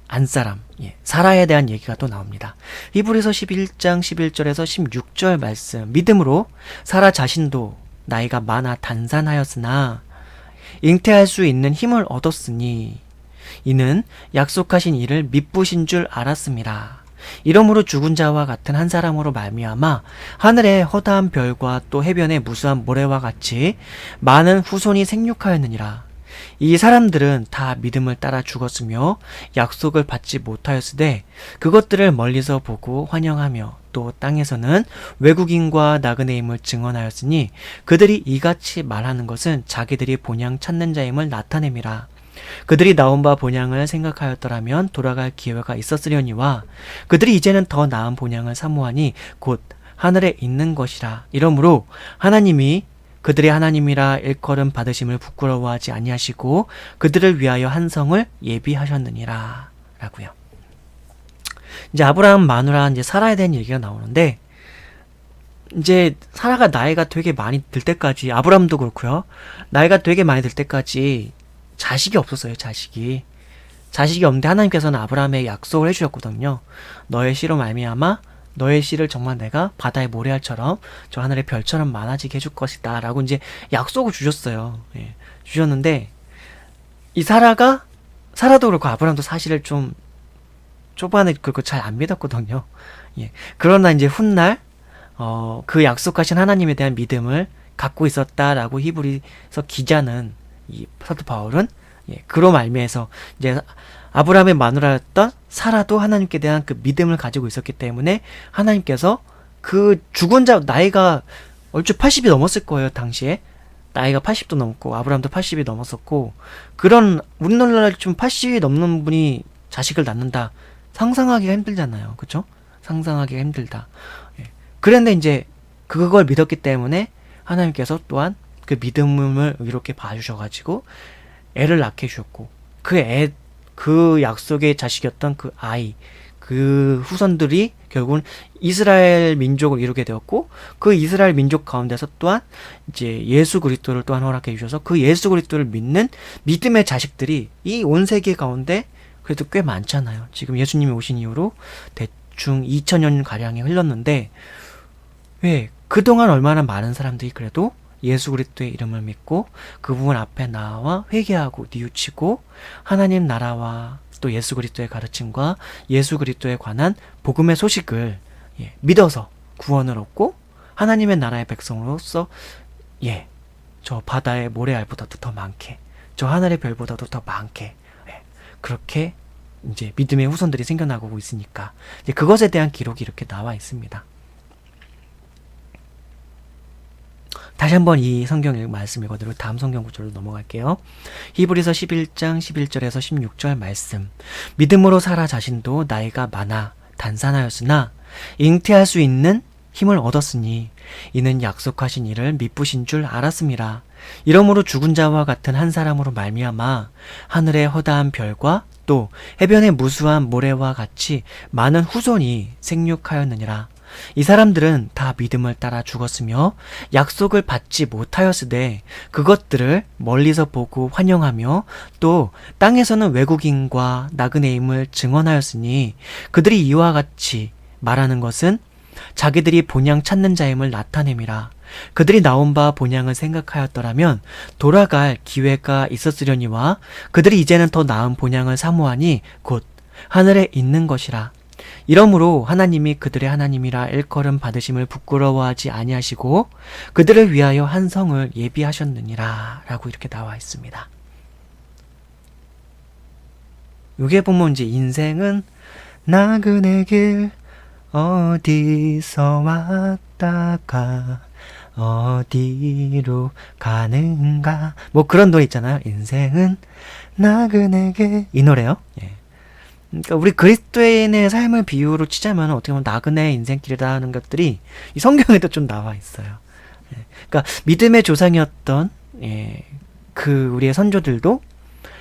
A: 안사람, 예, 사라에 대한 얘기가 또 나옵니다. 히브리서 11장 11절에서 16절 말씀. 믿음으로 사라 자신도 나이가 많아 단산하였으나 잉태할 수 있는 힘을 얻었으니 이는 약속하신 이를 미쁘신 줄 알았습니다. 이러므로 죽은 자와 같은 한 사람으로 말미암아 하늘의 허다한 별과 또 해변의 무수한 모래와 같이 많은 후손이 생육하였느니라. 이 사람들은 다 믿음을 따라 죽었으며 약속을 받지 못하였으되 그것들을 멀리서 보고 환영하며 또 땅에서는 외국인과 나그네 임을 증언하였으니 그들이 이같이 말하는 것은 자기들이 본향 찾는 자임을 나타냄이라. 그들이 나온 바 본향을 생각하였더라면 돌아갈 기회가 있었으려니와 그들이 이제는 더 나은 본향을 사모하니 곧 하늘에 있는 것이라. 이러므로 하나님이 그들의 하나님이라 일컬음 받으심을 부끄러워하지 아니하시고 그들을 위하여 한 성을 예비하셨느니라. 라고요. 이제 아브라함 마누라 이제 사라에 대한 얘기가 나오는데 이제 사라가 나이가 되게 많이 들 때까지 아브라함도 그렇고요. 나이가 되게 많이 들 때까지 자식이 없었어요. 자식이 없는데 하나님께서는 아브라함에게 약속을 해주셨거든요. 너의 씨로 말미암아 너의 씨를 정말 내가 바다의 모래알처럼 저 하늘의 별처럼 많아지게 해줄 것이다 라고 이제 약속을 주셨어요. 예, 주셨는데 이 사라도 그렇고 아브라함도 사실을 좀 초반에 그거 잘 안 믿었거든요. 예, 그러나 이제 훗날 그 약속하신 하나님에 대한 믿음을 갖고 있었다라고 히브리서 기자는 이 사도 바울은 그로 말미에서 이제 아브라함의 마누라였던 사라도 하나님께 대한 그 믿음을 가지고 있었기 때문에 하나님께서 그 죽은 자 나이가 얼추 80이 넘었을 거예요. 당시에 나이가 80도 넘고 아브라함도 80이 넘었었고 그런 우리나라에 좀 80이 넘는 분이 자식을 낳는다 상상하기가 힘들잖아요. 그쵸? 상상하기가 힘들다. 그런데 이제 그걸 믿었기 때문에 하나님께서 또한 그 믿음을 이렇게 봐주셔가지고 애를 낳게 해주셨고 그 약속의 자식이었던 그 아이 그 후손들이 결국은 이스라엘 민족을 이루게 되었고 그 이스라엘 민족 가운데서 또한 이제 예수 그리스도를 또한 허락해 주셔서 그 예수 그리스도를 믿는 믿음의 자식들이 이 온 세계 가운데 그래도 꽤 많잖아요. 지금 예수님이 오신 이후로 대충 2000년 가량이 흘렀는데 왜 그동안 얼마나 많은 사람들이 그래도 예수 그리스도의 이름을 믿고 그분 앞에 나와 회개하고 뉘우치고 하나님 나라와 또 예수 그리스도의 가르침과 예수 그리스도에 관한 복음의 소식을 믿어서 구원을 얻고 하나님의 나라의 백성으로서 저 바다의 모래알보다도 더 많게 저 하늘의 별보다도 더 많게 그렇게 이제 믿음의 후손들이 생겨나고 있으니까 이제 그것에 대한 기록이 이렇게 나와 있습니다. 다시 한번 이 성경 말씀 읽어드리고 다음 성경 구절로 넘어갈게요. 히브리서 11장 11절에서 16절 말씀. 믿음으로 사라 자신도 나이가 많아 단산하였으나 잉태할 수 있는 힘을 얻었으니 이는 약속하신 이를 미쁘신 줄 알았음이라. 이러므로 죽은 자와 같은 한 사람으로 말미암아 하늘의 허다한 별과 또 해변의 무수한 모래와 같이 많은 후손이 생육하였느니라. 이 사람들은 다 믿음을 따라 죽었으며 약속을 받지 못하였으되 그것들을 멀리서 보고 환영하며 또 땅에서는 외국인과 나그네임을 증언하였으니 그들이 이와 같이 말하는 것은 자기들이 본향 찾는 자임을 나타냄이라. 그들이 나온 바 본향을 생각하였더라면 돌아갈 기회가 있었으려니와 그들이 이제는 더 나은 본향을 사모하니 곧 하늘에 있는 것이라. 이러므로 하나님이 그들의 하나님이라 일컬음 받으심을 부끄러워하지 아니하시고 그들을 위하여 한 성을 예비하셨느니라 라고 이렇게 나와 있습니다. 요게 보면 이제 인생은 나그네 길 어디서 왔다가 어디로 가는가. 뭐 그런 노래 있잖아요. 인생은 나그네게. 이 노래요. 예. 그러니까 우리 그리스도인의 삶을 비유로 치자면 어떻게 보면 나그네의 인생길이다 하는 것들이 이 성경에도 좀 나와 있어요. 예. 그러니까 믿음의 조상이었던 그 우리의 선조들도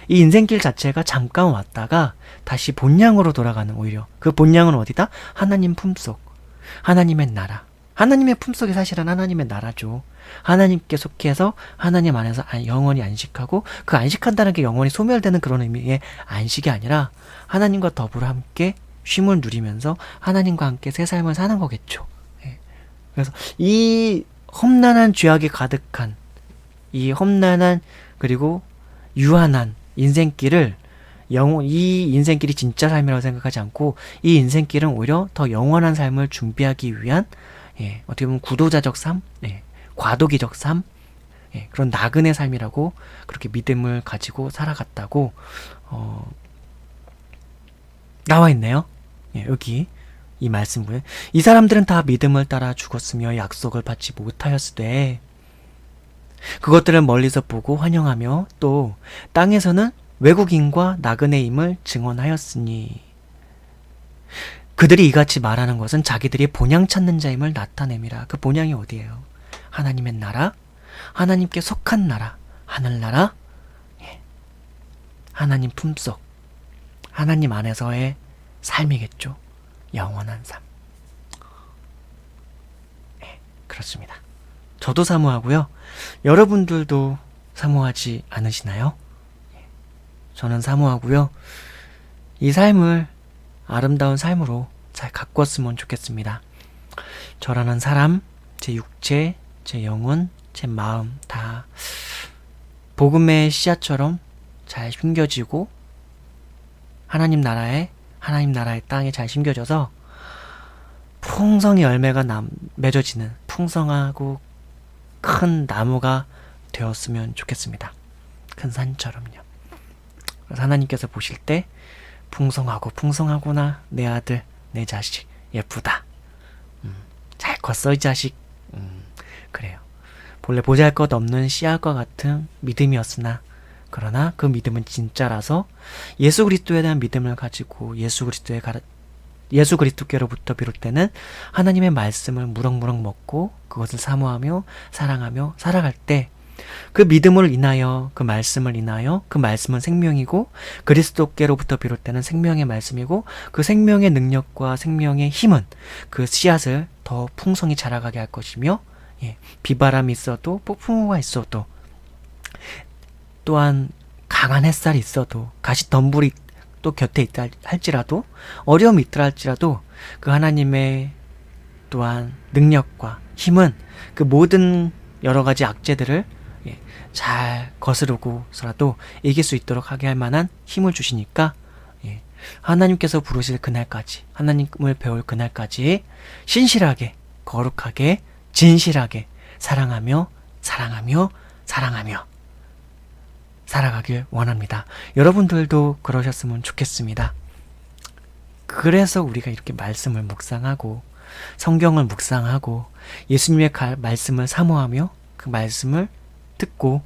A: 이 인생길 자체가 잠깐 왔다가 다시 본향으로 돌아가는, 오히려 그 본향은 어디다? 하나님 품속, 하나님의 나라. 하나님의 품속이 사실은 하나님의 나라죠. 하나님께 속해서 하나님 안에서 영원히 안식하고, 그 안식한다는 게 영원히 소멸되는 그런 의미의 안식이 아니라 하나님과 더불어 함께 쉼을 누리면서 하나님과 함께 새 삶을 사는 거겠죠. 그래서 이 험난한 죄악이 가득한, 이 험난한 그리고 유한한 인생길을 이 인생길이 진짜 삶이라고 생각하지 않고, 이 인생길은 오히려 더 영원한 삶을 준비하기 위한 어떻게 보면 구도자적 삶, 과도기적 삶, 그런 나그네 삶이라고 그렇게 믿음을 가지고 살아갔다고 나와 있네요. 여기 이 말씀부에 이 사람들은 다 믿음을 따라 죽었으며 약속을 받지 못하였으되 그것들을 멀리서 보고 환영하며 또 땅에서는 외국인과 나그네임을 증언하였으니, 그들이 이같이 말하는 것은 자기들이 본향 찾는 자임을 나타냄이라. 그 본향이 어디예요? 하나님의 나라, 하나님께 속한 나라, 하늘나라, 하나님 품속, 하나님 안에서의 삶이겠죠. 영원한 삶. 그렇습니다. 저도 사모하고요. 여러분들도 사모하지 않으시나요? 저는 사모하고요. 이 삶을 아름다운 삶으로 잘 가꿨으면 좋겠습니다. 저라는 사람, 제 육체, 제 영혼, 제 마음 다 복음의 씨앗처럼 잘 심겨지고 하나님 나라의 땅에 잘 심겨져서 풍성의 열매가 맺어지는 풍성하고 큰 나무가 되었으면 좋겠습니다. 큰 산처럼요. 그래서 하나님께서 보실 때 풍성하구나 내 아들 내 자식 예쁘다, 잘 컸어 이 자식. 그래요. 본래 보잘것 없는 씨앗과 같은 믿음이었으나, 그러나 그 믿음은 진짜라서 예수 그리스도에 대한 믿음을 가지고 예수 그리스도께로부터 비롯되는 하나님의 말씀을 무럭무럭 먹고 그것을 사모하며 사랑하며 살아갈 때, 그 믿음을 인하여, 그 말씀을 인하여, 그 말씀은 생명이고 그리스도께로부터 비롯되는 생명의 말씀이고, 그 생명의 능력과 생명의 힘은 그 씨앗을 더 풍성히 자라가게 할 것이며, 비바람이 있어도 폭풍우가 있어도 또한 강한 햇살이 있어도 가시덤불이 또 곁에 있다 할지라도, 어려움이 있더라 할지라도 그 하나님의 또한 능력과 힘은 그 모든 여러 가지 악재들을 잘 거스르고서라도 이길 수 있도록 하게 할 만한 힘을 주시니까, 하나님께서 부르실 그날까지, 하나님을 배울 그날까지 신실하게, 거룩하게, 진실하게 사랑하며 살아가길 원합니다. 여러분들도 그러셨으면 좋겠습니다. 그래서 우리가 이렇게 말씀을 묵상하고 성경을 묵상하고 예수님의 말씀을 사모하며 그 말씀을 듣고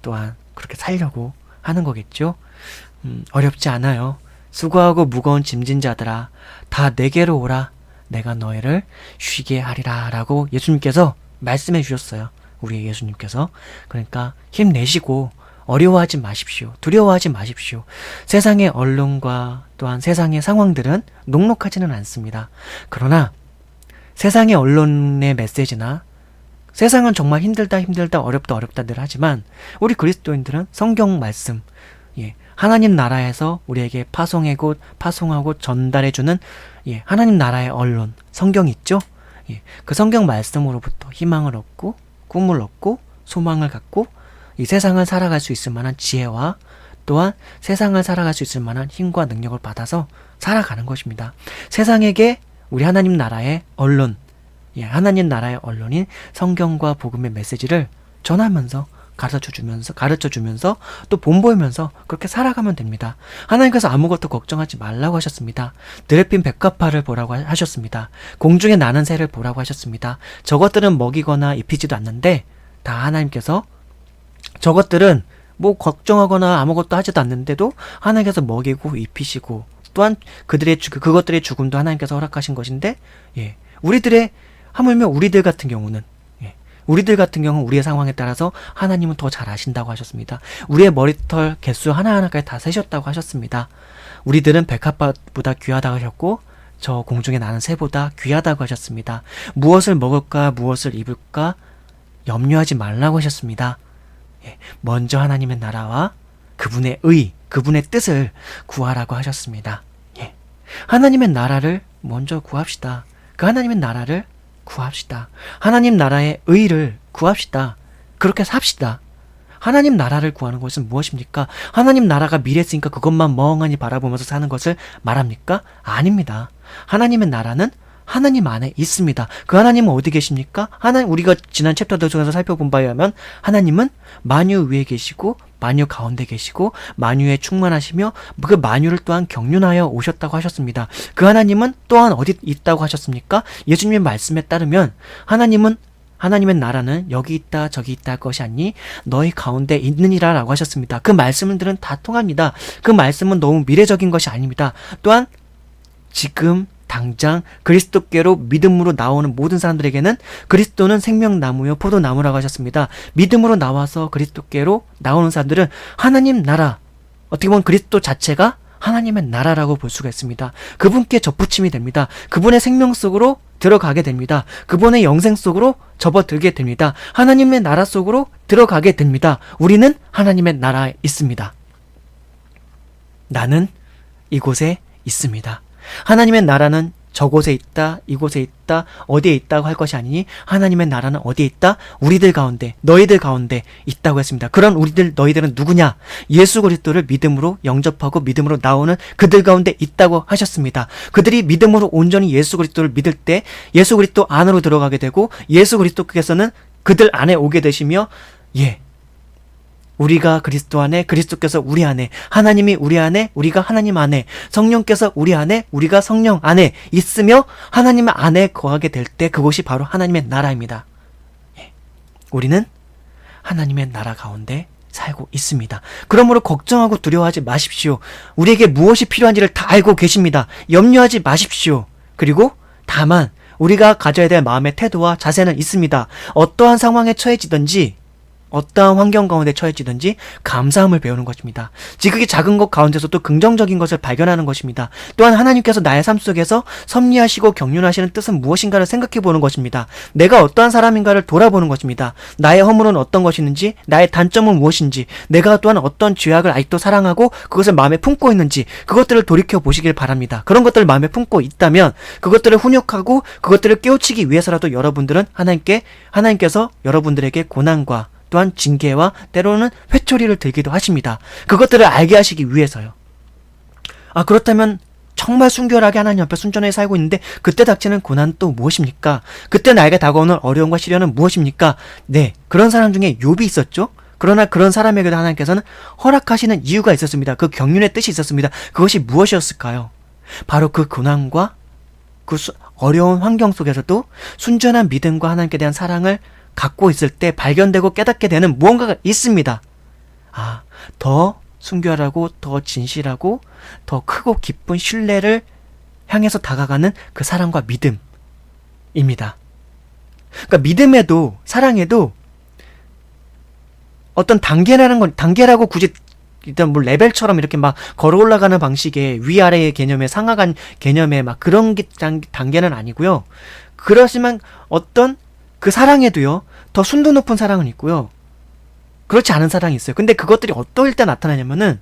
A: 또한 그렇게 살려고 하는 거겠죠. 어렵지 않아요. 수고하고 무거운 짐진 자들아 다 내게로 오라 내가 너희를 쉬게 하리라 라고 예수님께서 말씀해 주셨어요. 우리 예수님께서. 그러니까 힘내시고 어려워하지 마십시오. 두려워하지 마십시오. 세상의 언론과 또한 세상의 상황들은 녹록하지는 않습니다. 그러나 세상의 언론의 메시지나 세상은 정말 힘들다 어렵다 늘 하지만 우리 그리스도인들은 성경 말씀, 하나님 나라에서 우리에게 파송하고 전달해주는 하나님 나라의 언론, 성경이 있죠? 그 성경 말씀으로부터 희망을 얻고 꿈을 얻고 소망을 갖고 이 세상을 살아갈 수 있을 만한 지혜와 또한 세상을 살아갈 수 있을 만한 힘과 능력을 받아서 살아가는 것입니다. 세상에게 우리 하나님 나라의 언론, 하나님 나라의 언론인 성경과 복음의 메시지를 전하면서 가르쳐 주면서 또 본보이면서 그렇게 살아가면 됩니다. 하나님께서 아무것도 걱정하지 말라고 하셨습니다. 드레핀 백합화를 보라고 하셨습니다. 공중에 나는 새를 보라고 하셨습니다. 저것들은 먹이거나 입히지도 않는데 다 하나님께서 저것들은 뭐 걱정하거나 아무것도 하지도 않는데도 하나님께서 먹이고 입히시고 또한 그것들의 죽음도 하나님께서 허락하신 것인데, 하물며 우리들 같은 경우는 우리의 상황에 따라서 하나님은 더 잘 아신다고 하셨습니다. 우리의 머리털 개수 하나하나까지 다 세셨다고 하셨습니다. 우리들은 백합보다 귀하다고 하셨고 저 공중에 나는 새보다 귀하다고 하셨습니다. 무엇을 먹을까 무엇을 입을까 염려하지 말라고 하셨습니다. 먼저 하나님의 나라와 그분의 그분의 뜻을 구하라고 하셨습니다. 하나님의 나라를 먼저 구합시다. 그 하나님의 나라를 구합시다. 하나님 나라의 의를 구합시다. 그렇게 삽시다. 하나님 나라를 구하는 것은 무엇입니까? 하나님 나라가 미래있으니까 그것만 멍하니 바라보면서 사는 것을 말합니까? 아닙니다. 하나님의 나라는 하나님 안에 있습니다. 그 하나님은 어디 계십니까? 우리가 지난 챕터들 중에서 살펴본 바에 의하면 하나님은 만유 위에 계시고 만유 가운데 계시고 만유에 충만하시며 그 만유를 또한 경륜하여 오셨다고 하셨습니다. 그 하나님은 또한 어디 있다고 하셨습니까? 예수님의 말씀에 따르면 하나님의 나라는 여기 있다 저기 있다 할 것이 아니 너희 가운데 있느니라 라고 하셨습니다. 그 말씀들은 다 통합니다. 그 말씀은 너무 미래적인 것이 아닙니다. 또한 지금 당장 그리스도께로 믿음으로 나오는 모든 사람들에게는 그리스도는 생명나무요 포도나무라고 하셨습니다. 믿음으로 나와서 그리스도께로 나오는 사람들은 하나님 나라, 어떻게 보면 그리스도 자체가 하나님의 나라라고 볼 수가 있습니다. 그분께 접붙임이 됩니다. 그분의 생명 속으로 들어가게 됩니다. 그분의 영생 속으로 접어들게 됩니다. 하나님의 나라 속으로 들어가게 됩니다. 우리는 하나님의 나라에 있습니다. 나는 이곳에 있습니다. 하나님의 나라는 저곳에 있다, 이곳에 있다, 어디에 있다고 할 것이 아니니 하나님의 나라는 어디에 있다? 우리들 가운데, 너희들 가운데 있다고 했습니다. 그런 너희들은 누구냐? 예수 그리스도를 믿음으로 영접하고 믿음으로 나오는 그들 가운데 있다고 하셨습니다. 그들이 믿음으로 온전히 예수 그리스도를 믿을 때 예수 그리스도 안으로 들어가게 되고 예수 그리스도께서는 그들 안에 오게 되시며 우리가 그리스도 안에, 그리스도께서 우리 안에, 하나님이 우리 안에, 우리가 하나님 안에, 성령께서 우리 안에, 우리가 성령 안에 있으며 하나님 안에 거하게 될 때 그곳이 바로 하나님의 나라입니다. 우리는 하나님의 나라 가운데 살고 있습니다. 그러므로 걱정하고 두려워하지 마십시오. 우리에게 무엇이 필요한지를 다 알고 계십니다. 염려하지 마십시오. 그리고 다만 우리가 가져야 될 마음의 태도와 자세는 있습니다. 어떠한 상황에 처해지든지 어떠한 환경 가운데 처해지든지 감사함을 배우는 것입니다. 지극히 작은 것 가운데서도 긍정적인 것을 발견하는 것입니다. 또한 하나님께서 나의 삶 속에서 섭리하시고 경륜하시는 뜻은 무엇인가를 생각해 보는 것입니다. 내가 어떠한 사람인가를 돌아보는 것입니다. 나의 허물은 어떤 것이는지, 나의 단점은 무엇인지, 내가 또한 어떤 죄악을 아직도 사랑하고 그것을 마음에 품고 있는지 그것들을 돌이켜 보시길 바랍니다. 그런 것들을 마음에 품고 있다면 그것들을 훈육하고 그것들을 깨우치기 위해서라도 하나님께서 여러분들에게 고난과 또한 징계와 때로는 회초리를 들기도 하십니다. 그것들을 알게 하시기 위해서요. 그렇다면 정말 순결하게 하나님 앞에 순전하게 살고 있는데 그때 닥치는 고난은 또 무엇입니까? 그때 나에게 다가오는 어려움과 시련은 무엇입니까? 그런 사람 중에 욥이 있었죠. 그러나 그런 사람에게도 하나님께서는 허락하시는 이유가 있었습니다. 그 경륜의 뜻이 있었습니다. 그것이 무엇이었을까요? 바로 그 고난과 그 어려운 환경 속에서도 순전한 믿음과 하나님께 대한 사랑을 갖고 있을 때 발견되고 깨닫게 되는 무언가가 있습니다. 더 순결하고 더 진실하고 더 크고 깊은 신뢰를 향해서 다가가는 그 사랑과 믿음입니다. 그러니까 믿음에도 사랑에도 어떤 단계라고 굳이 일단 뭐 레벨처럼 이렇게 막 걸어 올라가는 방식의 위아래의 개념의 상하간 개념의 막 그런 단계는 아니고요. 그렇지만 어떤 그 사랑에도요, 더 순도 높은 사랑은 있고요. 그렇지 않은 사랑이 있어요. 근데 그것들이 어떨 때 나타나냐면은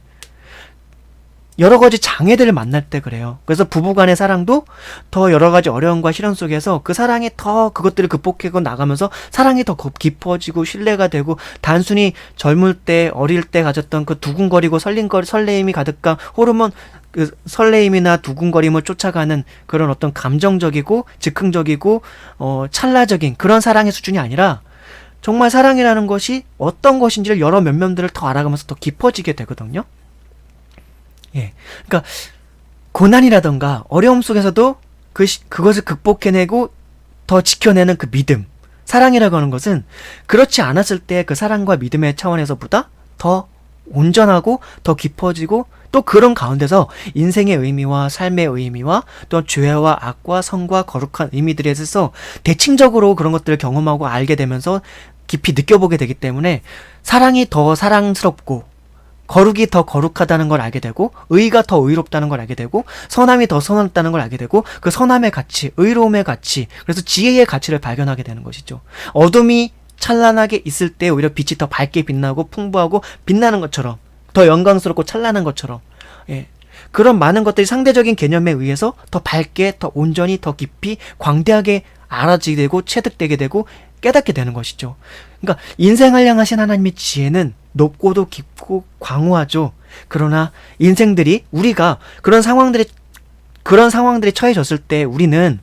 A: 여러 가지 장애들을 만날 때 그래요. 그래서 부부간의 사랑도 더 여러 가지 어려움과 시련 속에서 그 사랑이 더 그것들을 극복하고 나가면서 사랑이 더 깊어지고 신뢰가 되고 단순히 젊을 때 어릴 때 가졌던 그 두근거리고 설레임이 가득한 호르몬 그 설레임이나 두근거림을 쫓아가는 그런 어떤 감정적이고 즉흥적이고 찰나적인 그런 사랑의 수준이 아니라 정말 사랑이라는 것이 어떤 것인지를 여러 면면들을 더 알아가면서 더 깊어지게 되거든요. 예. 그러니까 고난이라던가 어려움 속에서도 그것을 극복해내고 더 지켜내는 그 믿음. 사랑이라고 하는 것은 그렇지 않았을 때 그 사랑과 믿음의 차원에서보다 더 온전하고 더 깊어지고 또 그런 가운데서 인생의 의미와 삶의 의미와 또 죄와 악과 성과 거룩한 의미들에 있어서 대칭적으로 그런 것들을 경험하고 알게 되면서 깊이 느껴보게 되기 때문에 사랑이 더 사랑스럽고 거룩이 더 거룩하다는 걸 알게 되고 의가 더 의롭다는 걸 알게 되고 선함이 더 선하다는 걸 알게 되고 그 선함의 가치, 의로움의 가치, 그래서 지혜의 가치를 발견하게 되는 것이죠. 어둠이 찬란하게 있을 때 오히려 빛이 더 밝게 빛나고 풍부하고 빛나는 것처럼 더 영광스럽고 찬란한 것처럼 예. 그런 많은 것들이 상대적인 개념에 의해서 더 밝게 더 온전히 더 깊이 광대하게 알아지게 되고 체득되게 되고 깨닫게 되는 것이죠. 그러니까 인생을 향하신 하나님의 지혜는 높고도 깊고 광후하죠. 그러나 인생들이 우리가 그런 상황들에 처해졌을 때 우리는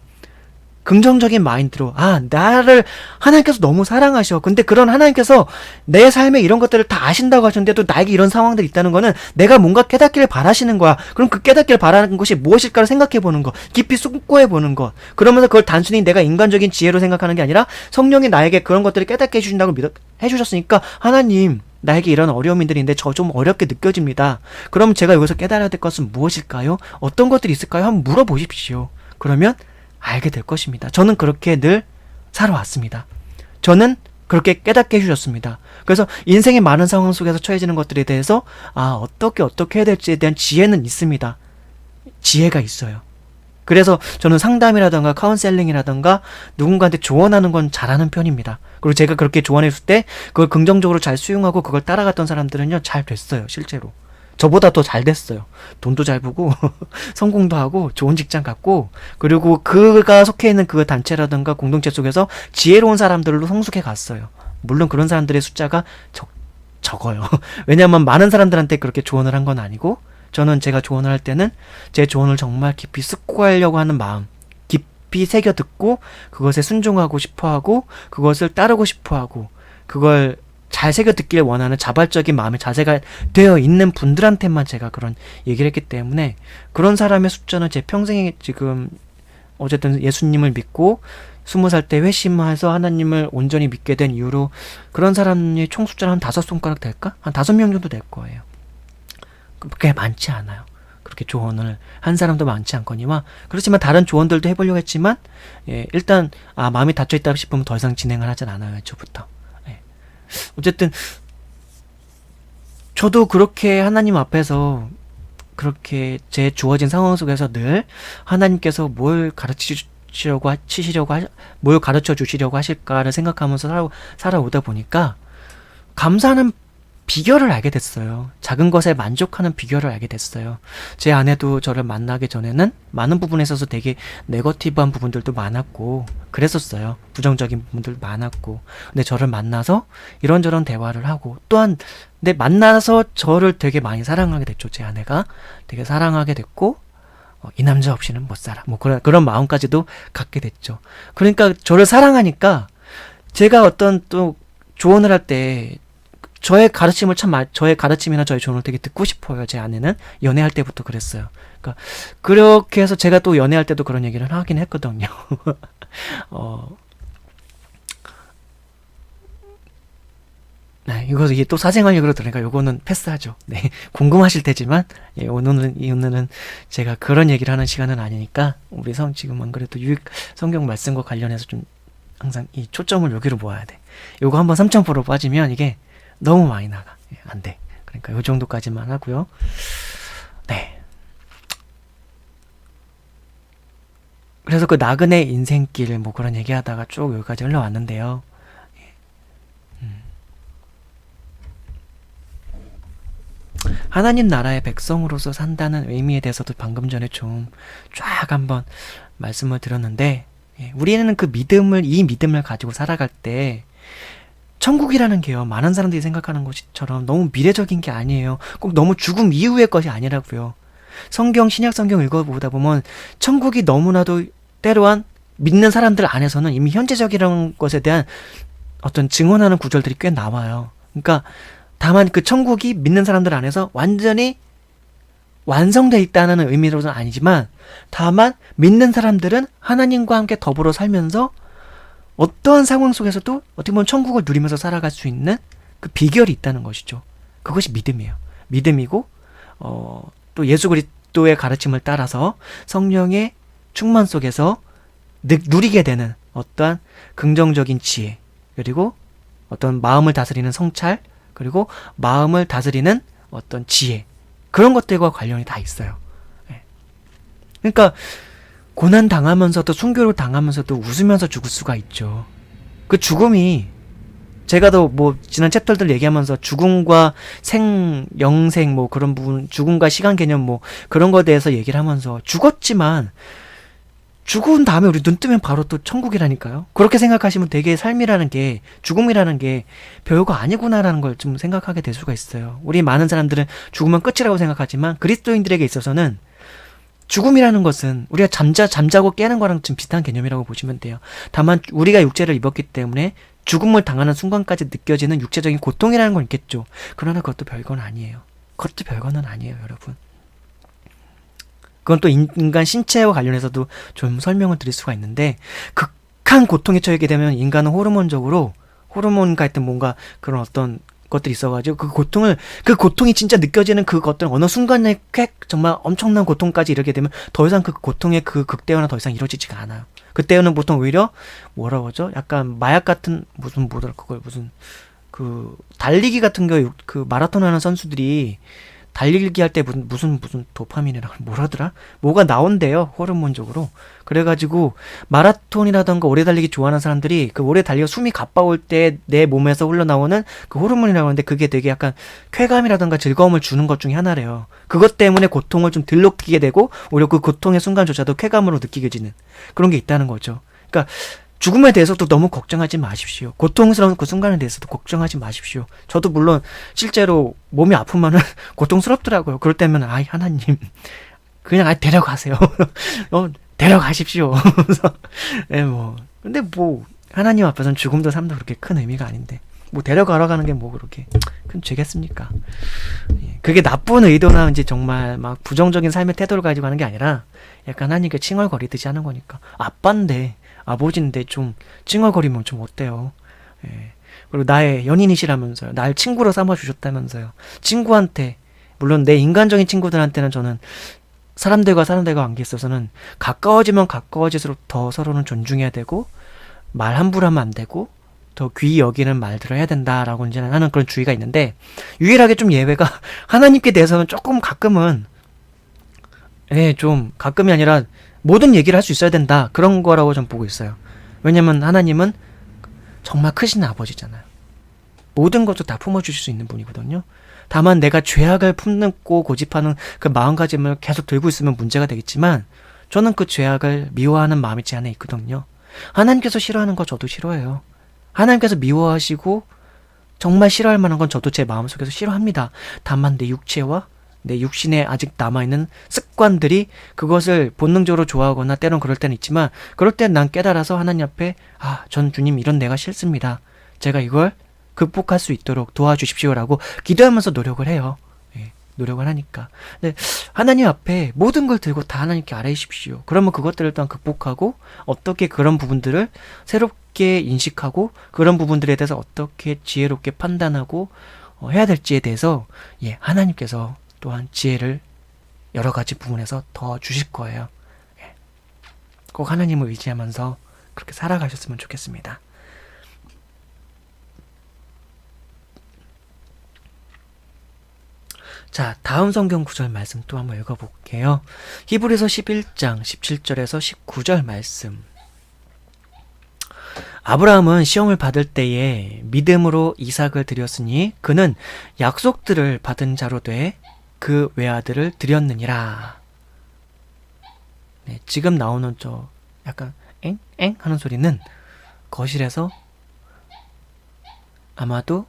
A: 긍정적인 마인드로 나를 하나님께서 너무 사랑하셔. 근데 그런 하나님께서 내 삶에 이런 것들을 다 아신다고 하셨는데도 나에게 이런 상황들이 있다는 거는 내가 뭔가 깨닫기를 바라시는 거야. 그럼 그 깨닫기를 바라는 것이 무엇일까를 생각해 보는 것, 깊이 숙고해 보는 것. 그러면서 그걸 단순히 내가 인간적인 지혜로 생각하는 게 아니라 성령이 나에게 그런 것들을 깨닫게 해주신다고 해주셨으니까 하나님 나에게 이런 어려움들인데 저 좀 어렵게 느껴집니다. 그럼 제가 여기서 깨달아야 될 것은 무엇일까요? 어떤 것들이 있을까요? 한번 물어보십시오. 그러면 알게 될 것입니다. 저는 그렇게 늘 살아왔습니다. 저는 그렇게 깨닫게 해주셨습니다. 그래서 인생의 많은 상황 속에서 처해지는 것들에 대해서 어떻게 해야 될지에 대한 지혜는 있습니다. 지혜가 있어요. 그래서 저는 상담이라던가 카운셀링이라던가 누군가한테 조언하는 건 잘하는 편입니다. 그리고 제가 그렇게 조언했을 때 그걸 긍정적으로 잘 수용하고 그걸 따라갔던 사람들은요 잘 됐어요. 실제로 저보다 더 잘 됐어요. 돈도 잘 벌고 성공도 하고 좋은 직장 갔고 그리고 그가 속해 있는 그 단체라든가 공동체 속에서 지혜로운 사람들로 성숙해 갔어요. 물론 그런 사람들의 숫자가 적어요. 왜냐하면 많은 사람들한테 그렇게 조언을 한 건 아니고 저는 제가 조언을 할 때는 제 조언을 정말 깊이 숙고하려고 하는 마음, 깊이 새겨 듣고 그것에 순종하고 싶어하고 그것을 따르고 싶어하고 그걸 잘 새겨 듣기를 원하는 자발적인 마음의 자세가 되어 있는 분들한테만 제가 그런 얘기를 했기 때문에 그런 사람의 숫자는 제 평생에 지금 어쨌든 예수님을 믿고 20살 때 회심해서 하나님을 온전히 믿게 된 이후로 그런 사람의 총 숫자는 한 5손가락 될까? 한 5명 정도 될 거예요. 그렇게 많지 않아요. 그렇게 조언을 한 사람도 많지 않거니와 그렇지만 다른 조언들도 해보려고 했지만 일단 마음이 닫혀있다 싶으면 더 이상 진행을 하진 않아요. 애초부터. 어쨌든 저도 그렇게 하나님 앞에서 그렇게 제 주어진 상황 속에서 늘 하나님께서 뭘 뭘 가르쳐 주시려고 하실까를 생각하면서 살아오다 보니까 감사하는 비결을 알게 됐어요. 작은 것에 만족하는 비결을 알게 됐어요. 제 아내도 저를 만나기 전에는 많은 부분에 있어서 되게 네거티브한 부분들도 많았고 그랬었어요. 부정적인 부분들도 많았고 근데 저를 만나서 이런저런 대화를 하고 또한 근데 만나서 저를 되게 많이 사랑하게 됐죠. 제 아내가 되게 사랑하게 됐고 이 남자 없이는 못 살아. 뭐 그런 마음까지도 갖게 됐죠. 그러니까 저를 사랑하니까 제가 어떤 또 조언을 할 때 저의 가르침이나 저의 조언을 되게 듣고 싶어요. 제 아내는 연애할 때부터 그랬어요. 그러니까 그렇게 해서 제가 또 연애할 때도 그런 얘기를 하긴 했거든요. 네, 이게 또 사생활력으로 들으니까 요거는 패스하죠. 네, 궁금하실 테지만 오늘은 제가 그런 얘기를 하는 시간은 아니니까 우리 지금 안 그래도 성경 말씀과 관련해서 좀 항상 이 초점을 여기로 모아야 돼. 요거 한번 3,000% 빠지면 이게 너무 많이 나가. 안 돼. 그러니까 요 정도까지만 하고요. 네. 그래서 그 나그네 인생길 뭐 그런 얘기하다가 쭉 여기까지 흘러왔는데요. 하나님 나라의 백성으로서 산다는 의미에 대해서도 방금 전에 좀 쫙 한번 말씀을 드렸는데 우리는 이 믿음을 가지고 살아갈 때 천국이라는 게요 많은 사람들이 생각하는 것처럼 너무 미래적인 게 아니에요. 꼭 너무 죽음 이후의 것이 아니라고요. 신약 성경 읽어보다 보면 천국이 너무나도 때로한 믿는 사람들 안에서는 이미 현재적이라는 것에 대한 어떤 증언하는 구절들이 꽤 나와요. 그러니까 다만 그 천국이 믿는 사람들 안에서 완전히 완성되어 있다는 의미로는 아니지만 다만 믿는 사람들은 하나님과 함께 더불어 살면서 어떠한 상황 속에서도 어떻게 보면 천국을 누리면서 살아갈 수 있는 그 비결이 있다는 것이죠. 그것이 믿음이에요. 믿음이고 또 예수 그리스도의 가르침을 따라서 성령의 충만 속에서 누리게 되는 어떠한 긍정적인 지혜, 그리고 어떤 마음을 다스리는 성찰, 그리고 마음을 다스리는 어떤 지혜, 그런 것들과 관련이 다 있어요. 그러니까 고난 당하면서도 순교를 당하면서도 웃으면서 죽을 수가 있죠. 그 죽음이 제가 더 뭐 지난 챕터들 얘기하면서 죽음과 영생 뭐 그런 부분, 죽음과 시간 개념 뭐 그런 거에 대해서 얘기를 하면서 죽었지만 죽은 다음에 우리 눈 뜨면 바로 또 천국이라니까요. 그렇게 생각하시면 되게 삶이라는 게, 죽음이라는 게 별거 아니구나라는 걸 좀 생각하게 될 수가 있어요. 우리 많은 사람들은 죽으면 끝이라고 생각하지만 그리스도인들에게 있어서는 죽음이라는 것은 우리가 잠자고 깨는 거랑 좀 비슷한 개념이라고 보시면 돼요. 다만 우리가 육체를 입었기 때문에 죽음을 당하는 순간까지 느껴지는 육체적인 고통이라는 건 있겠죠. 그러나 그것도 별건 아니에요. 그것도 별거는 아니에요, 여러분. 그건 또 인간 신체와 관련해서도 좀 설명을 드릴 수가 있는데, 극한 고통에 처하게 되면 인간은 호르몬과 하여튼 뭔가 그런 어떤 것들이 있어가지고 그 고통이 진짜 느껴지는 그 것들 어느 순간에 정말 엄청난 고통까지 이르게 되면 더 이상 그 고통의 그 극대화는 더 이상 이루어지지가 않아요. 그때는 보통 오히려 뭐라고 하죠? 약간 마약 같은 무슨 달리기 같은 경우 그 마라톤 하는 선수들이 달리기 할 때 무슨 도파민이라고 뭐라더라? 뭐가 나온대요, 호르몬적으로. 그래가지고 마라톤이라던가 오래 달리기 좋아하는 사람들이 그 오래 달리고 숨이 가빠올 때 내 몸에서 흘러나오는 그 호르몬이라고 하는데, 그게 되게 약간 쾌감이라던가 즐거움을 주는 것 중에 하나래요. 그것 때문에 고통을 좀 덜 느끼게 되고 오히려 그 고통의 순간조차도 쾌감으로 느끼게 되는 그런 게 있다는 거죠. 그러니까 죽음에 대해서도 너무 걱정하지 마십시오. 고통스러운 그 순간에 대해서도 걱정하지 마십시오. 저도 물론 실제로 몸이 아프면은 고통스럽더라고요. 그럴 때면 하나님 그냥 데려가세요. 데려가십시오. 그래서 근데 하나님 앞에서는 죽음도 삶도 그렇게 큰 의미가 아닌데 데려가러 가는 게 그렇게 큰 죄겠습니까? 그게 나쁜 의도나 이제 정말 막 부정적인 삶의 태도를 가지고 하는 게 아니라 약간 하나님께 칭얼거리듯이 하는 거니까. 아버지인데 좀 찡얼거리면 좀 어때요? 그리고 나의 연인이시라면서요. 날 친구로 삼아주셨다면서요. 친구한테, 물론 내 인간적인 친구들한테는 저는 사람들과 관계에 있어서는 가까워지면 가까워질수록 더 서로는 존중해야 되고, 말 함부로 하면 안 되고, 더 귀히 여기는 말들을 해야 된다라고 이제 하는 그런 주의가 있는데, 유일하게 좀 예외가 하나님께 대해서는 조금 가끔은 좀 가끔이 아니라 모든 얘기를 할 수 있어야 된다, 그런 거라고 좀 보고 있어요. 왜냐면 하나님은 정말 크신 아버지잖아요. 모든 것도 다 품어주실 수 있는 분이거든요. 다만 내가 죄악을 품고 고집하는 그 마음가짐을 계속 들고 있으면 문제가 되겠지만, 저는 그 죄악을 미워하는 마음이 제 안에 있거든요. 하나님께서 싫어하는 거 저도 싫어해요. 하나님께서 미워하시고 정말 싫어할 만한 건 저도 제 마음속에서 싫어합니다. 다만 내 육체와 내 육신에 아직 남아있는 습관들이 그것을 본능적으로 좋아하거나 때론 그럴 때는 있지만, 그럴 땐 난 깨달아서 하나님 앞에 전 주님 이런 내가 싫습니다. 제가 이걸 극복할 수 있도록 도와주십시오라고 기도하면서 노력을 해요. 노력을 하니까. 근데 하나님 앞에 모든 걸 들고 다 하나님께 아뢰십시오. 그러면 그것들을 또한 극복하고 어떻게 그런 부분들을 새롭게 인식하고 그런 부분들에 대해서 어떻게 지혜롭게 판단하고 해야 될지에 대해서 하나님께서 또한 지혜를 여러 가지 부분에서 더 주실 거예요. 꼭 하나님을 의지하면서 그렇게 살아가셨으면 좋겠습니다. 자, 다음 성경 구절 말씀 또 한번 읽어볼게요. 히브리서 11장 17절에서 19절 말씀. 아브라함은 시험을 받을 때에 믿음으로 이삭을 드렸으니 그는 약속들을 받은 자로 돼 그 외아들을 드렸느니라. 지금 나오는 저 약간 엥 하는 소리는 거실에서 아마도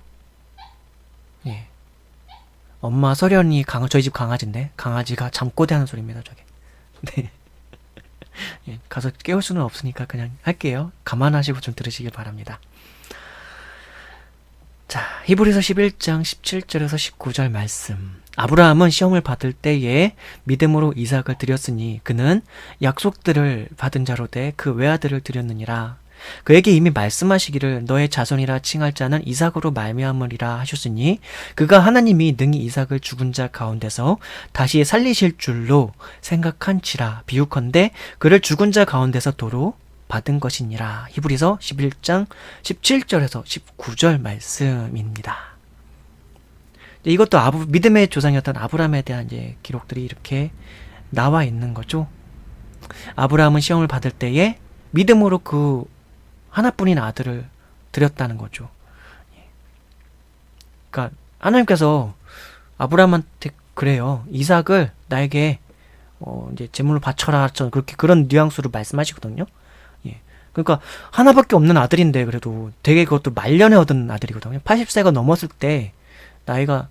A: 엄마 서련이 저희 집 강아지인데 강아지가 잠꼬대 하는 소리입니다. 저게. 가서 깨울 수는 없으니까 그냥 할게요. 감안하시고 좀 들으시길 바랍니다. 자, 히브리서 11장 17절에서 19절 말씀. 아브라함은 시험을 받을 때에 믿음으로 이삭을 드렸으니 그는 약속들을 받은 자로 돼 그 외아들을 드렸느니라. 그에게 이미 말씀하시기를 너의 자손이라 칭할 자는 이삭으로 말미암으리라 하셨으니 그가 하나님이 능히 이삭을 죽은 자 가운데서 다시 살리실 줄로 생각한지라. 비유컨대 그를 죽은 자 가운데서 도로 받은 것이니라. 히브리서 11장 17절에서 19절 말씀입니다. 이것도 믿음의 조상이었던 아브라함에 대한 이제 기록들이 이렇게 나와 있는 거죠. 아브라함은 시험을 받을 때에 믿음으로 그 하나뿐인 아들을 드렸다는 거죠. 그러니까 하나님께서 아브라함한테 그래요. 이삭을 나에게 이제 제물로 바쳐라. 그렇게 그런 뉘앙스로 말씀하시거든요. 예. 그러니까 하나밖에 없는 아들인데 그래도 되게 그것도 말년에 얻은 아들이거든요. 80세가 넘었을 때 나이가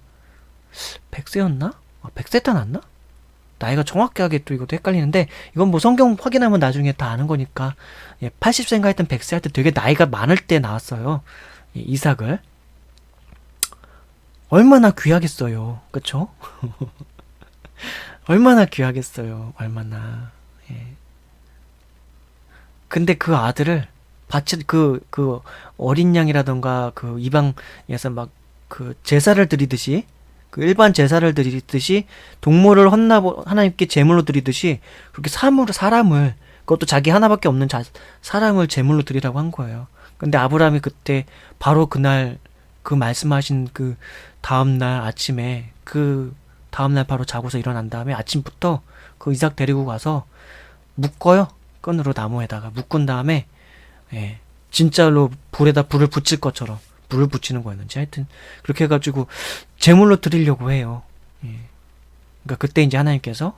A: 100세였나? 100세 떠났나? 나이가 정확하게 또 이것도 헷갈리는데 이건 뭐 성경 확인하면 나중에 다 아는 거니까 80세인가 하여튼 100세 할 때 되게 나이가 많을 때 나왔어요. 이삭을. 얼마나 귀하겠어요. 그쵸? 얼마나 귀하겠어요. 얼마나. 예. 근데 그 아들을 그 어린 양이라던가 그 이방에서 막 그 제사를 드리듯이 그 일반 제사를 드리듯이 동물을 하나님께 제물로 드리듯이 그렇게 사람을 그것도 자기 하나밖에 없는 사람을 제물로 드리라고 한 거예요. 근데 아브라함이 그때 바로 그날 그 말씀하신 그 다음날 아침에 그 다음날 바로 자고서 일어난 다음에 아침부터 그 이삭 데리고 가서 묶어요. 끈으로 나무에다가 묶은 다음에 진짜로 불에다 불을 붙일 것처럼 불을 붙이는 거였는지 하여튼 그렇게 해가지고 제물로 드리려고 해요. 그러니까 그때 이제 하나님께서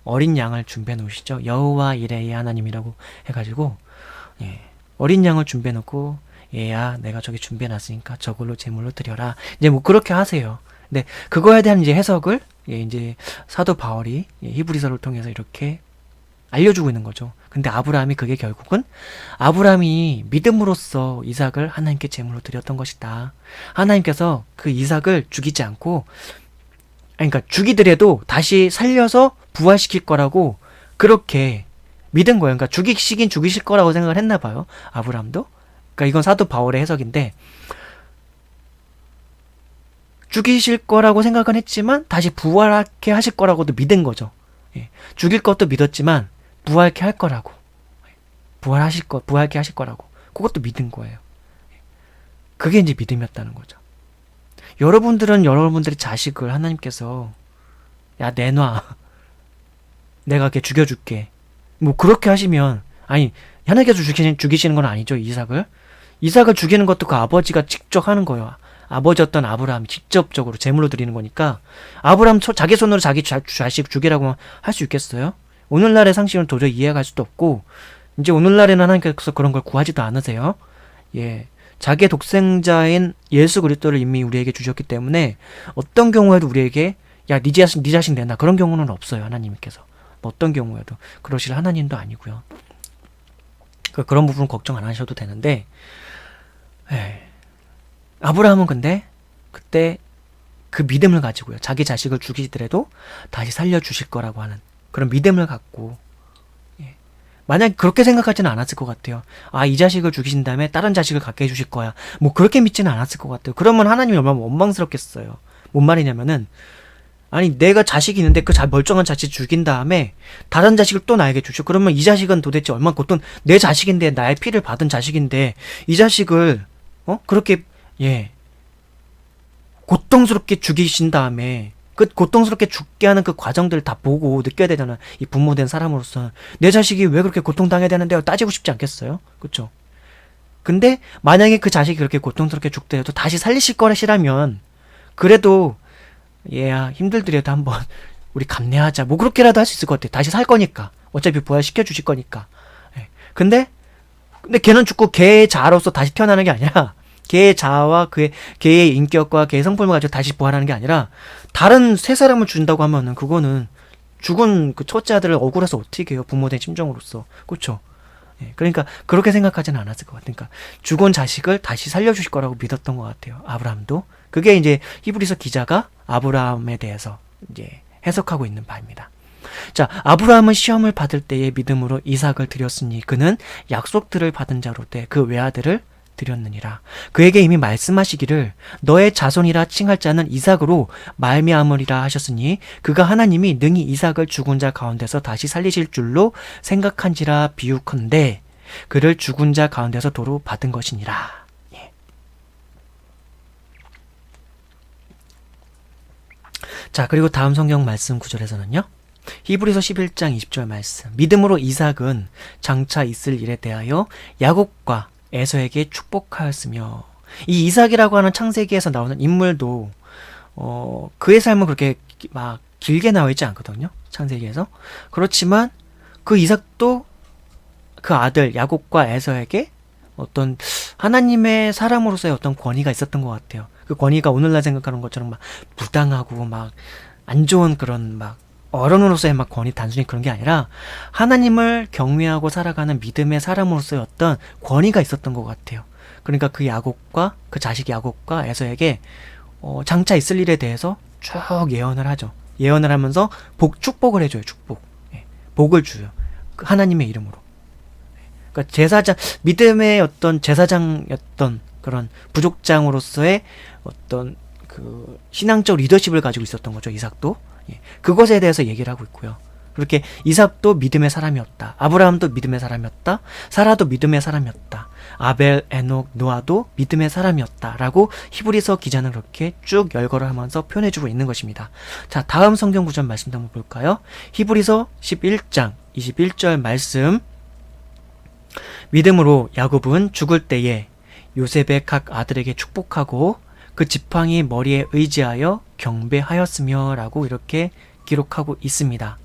A: 어린 양을 준비해 놓으시죠. 여호와 이레의 하나님이라고 해가지고 어린 양을 준비해 놓고 얘야 내가 저기 준비해 놨으니까 저걸로 제물로 드려라. 이제 뭐 그렇게 하세요. 근데 그거에 대한 이제 해석을 이제 사도 바울이 히브리서를 통해서 이렇게 알려주고 있는 거죠. 근데 아브라함이 그게 결국은 아브라함이 믿음으로써 이삭을 하나님께 제물로 드렸던 것이다. 하나님께서 그 이삭을 죽이지 않고 그러니까 죽이더라도 다시 살려서 부활시킬 거라고 그렇게 믿은 거예요. 그러니까 죽이실 거라고 생각을 했나 봐요. 아브라함도. 그러니까 이건 사도 바울의 해석인데 죽이실 거라고 생각은 했지만 다시 부활하게 하실 거라고도 믿은 거죠. 죽일 것도 믿었지만 부활케 할 거라고. 부활케 하실 거라고. 그것도 믿은 거예요. 그게 이제 믿음이었다는 거죠. 여러분들의 자식을 하나님께서 야 내놔. 내가 걔 죽여줄게. 뭐 그렇게 하시면 아니 하나님께서 죽이시는 건 아니죠. 이삭을 죽이는 것도 그 아버지가 직접 하는 거예요. 아버지였던 아브라함이 직접적으로 제물로 드리는 거니까 아브라함 자기 손으로 자기 자식 죽이라고 할 수 있겠어요? 오늘날의 상식은 도저히 이해할 수도 없고 이제 오늘날에는 하나님께서 그런 걸 구하지도 않으세요. 자기의 독생자인 예수 그리스도를 이미 우리에게 주셨기 때문에 어떤 경우에도 우리에게 야 네 자식 내놔 그런 경우는 없어요. 하나님께서 어떤 경우에도 그러실 하나님도 아니고요. 그런 부분 걱정 안 하셔도 되는데 아브라함은 근데 그때 그 믿음을 가지고요. 자기 자식을 죽이더라도 다시 살려주실 거라고 하는 그런 믿음을 갖고 만약 그렇게 생각하지는 않았을 것 같아요. 이 자식을 죽이신 다음에 다른 자식을 갖게 해주실 거야. 뭐 그렇게 믿지는 않았을 것 같아요. 그러면 하나님이 얼마나 원망스럽겠어요. 뭔 말이냐면은 아니 내가 자식이 있는데 그 멀쩡한 자식 죽인 다음에 다른 자식을 또 나에게 주셔. 그러면 이 자식은 도대체 얼마나 내 자식인데 나의 피를 받은 자식인데 이 자식을 그렇게 고통스럽게 죽이신 다음에 그 고통스럽게 죽게 하는 그 과정들을 다 보고 느껴야 되잖아. 이 부모된 사람으로서 내 자식이 왜 그렇게 고통당해야 되는데 따지고 싶지 않겠어요? 그쵸? 근데 만약에 그 자식이 그렇게 고통스럽게 죽더라도 다시 살리실 거라시라면 그래도 얘야 힘들더라도 한번 우리 감내하자. 뭐 그렇게라도 할 수 있을 것 같아. 다시 살 거니까. 어차피 부활시켜 주실 거니까. 근데 걔는 죽고 걔의 자아로서 다시 태어나는 게 아니라 걔의 자아와 걔의 인격과 걔의 성품을 가지고 다시 부활하는 게 아니라 다른 새 사람을 준다고 하면은 그거는 죽은 그 첫째 아들을 억울해서 어떻게 해요? 부모된 심정으로서. 그쵸? 예, 그러니까 그렇게 생각하지는 않았을 것 같아요. 그러니까 죽은 자식을 다시 살려주실 거라고 믿었던 것 같아요. 아브라함도. 그게 이제 히브리서 기자가 아브라함에 대해서 이제 해석하고 있는 바입니다. 자, 아브라함은 시험을 받을 때에 믿음으로 이삭을 드렸으니 그는 약속들을 받은 자로 돼 그 외아들을 드렸느니라. 그에게 이미 말씀하시기를 너의 자손이라 칭할 자는 이삭으로 말미암으리라 하셨으니 그가 하나님이 능히 이삭을 죽은 자 가운데서 다시 살리실 줄로 생각한지라 비유컨대 그를 죽은 자 가운데서 도로 받은 것이니라. 예. 자, 그리고 다음 성경 말씀 구절에서는요. 히브리서 11장 20절 말씀. 믿음으로 이삭은 장차 있을 일에 대하여 야곱과 에서에게 축복하였으며, 이 이삭이라고 하는 창세기에서 나오는 인물도 그의 삶은 그렇게 막 길게 나와 있지 않거든요. 창세기에서. 그렇지만 그 이삭도 그 아들 야곱과 에서에게 어떤 하나님의 사람으로서의 어떤 권위가 있었던 것 같아요. 그 권위가 오늘날 생각하는 것처럼 막 부당하고 막 안 좋은 그런 막 어른으로서의 막 권위, 단순히 그런 게 아니라 하나님을 경외하고 살아가는 믿음의 사람으로서의 어떤 권위가 있었던 것 같아요. 그러니까 그 야곱과 그 자식 야곱과 에서에게 장차 있을 일에 대해서 쭉 예언을 하죠. 예언을 하면서 축복을 해줘요. 축복. 예, 복을 줘요. 하나님의 이름으로. 그러니까 제사장, 믿음의 어떤 제사장이었던 그런 부족장으로서의 어떤 그 신앙적 리더십을 가지고 있었던 거죠. 이삭도. 예, 그것에 대해서 얘기를 하고 있고요. 그렇게 이삭도 믿음의 사람이었다. 아브라함도 믿음의 사람이었다. 사라도 믿음의 사람이었다. 아벨, 에녹, 노아도 믿음의 사람이었다. 라고 히브리서 기자는 그렇게 쭉 열거를 하면서 표현해주고 있는 것입니다. 자, 다음 성경 구절 말씀도 한번 볼까요? 히브리서 11장 21절 말씀. 믿음으로 야곱은 죽을 때에 요셉의 각 아들에게 축복하고 그 지팡이 머리에 의지하여 경배하였으며 라고 이렇게 기록하고 있습니다.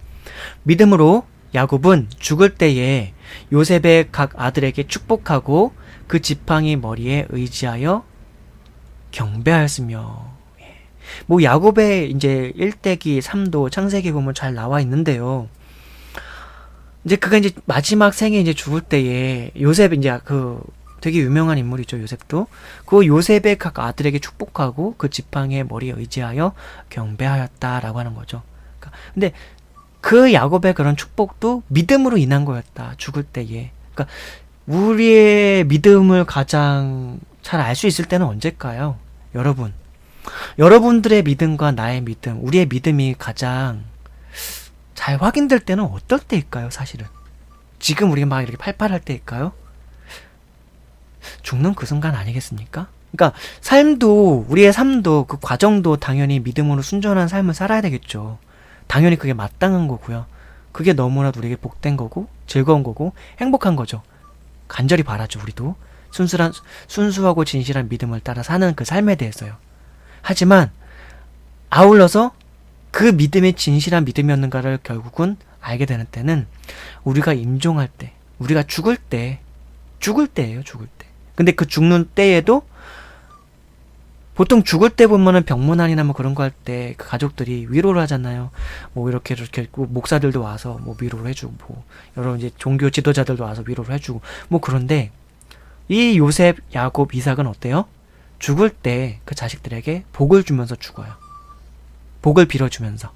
A: 믿음으로 야곱은 죽을 때에 요셉의 각 아들에게 축복하고 그 지팡이 머리에 의지하여 경배하였으며. 뭐 야곱의 이제 1대기 3도 창세기 보면 잘 나와 있는데요. 이제 그가 이제 마지막 생에 이제 죽을 때에 요셉 이제 그 되게 유명한 인물이죠. 요셉도. 그 요셉의 각 아들에게 축복하고 그 지팡이의 머리에 의지하여 경배하였다라고 하는 거죠. 근데 그 야곱의 그런 축복도 믿음으로 인한 거였다. 죽을 때에. 그러니까 우리의 믿음을 가장 잘 알 수 있을 때는 언제일까요? 여러분. 여러분들의 믿음과 나의 믿음, 우리의 믿음이 가장 잘 확인될 때는 어떨 때일까요? 사실은. 지금 우리가 막 이렇게 팔팔할 때일까요? 죽는 그 순간 아니겠습니까? 그러니까 삶도, 우리의 삶도, 그 과정도 당연히 믿음으로 순전한 삶을 살아야 되겠죠. 당연히 그게 마땅한 거고요. 그게 너무나도 우리에게 복된 거고 즐거운 거고 행복한 거죠. 간절히 바라죠. 우리도 순수하고 진실한 믿음을 따라 사는 그 삶에 대해서요. 하지만 아울러서 그 믿음이 진실한 믿음이었는가를 결국은 알게 되는 때는 우리가 임종할 때, 우리가 죽을 때예요. 죽을 때. 근데 그 죽는 때에도 보통 죽을 때 보면은 병문안이나 뭐 그런 거 할 때 그 가족들이 위로를 하잖아요. 뭐 이렇게 목사들도 와서 뭐 위로를 해주고, 뭐 여러 이제 종교 지도자들도 와서 위로를 해주고, 뭐 그런데 이 요셉, 야곱, 이삭은 어때요? 죽을 때 그 자식들에게 복을 주면서 죽어요. 복을 빌어주면서.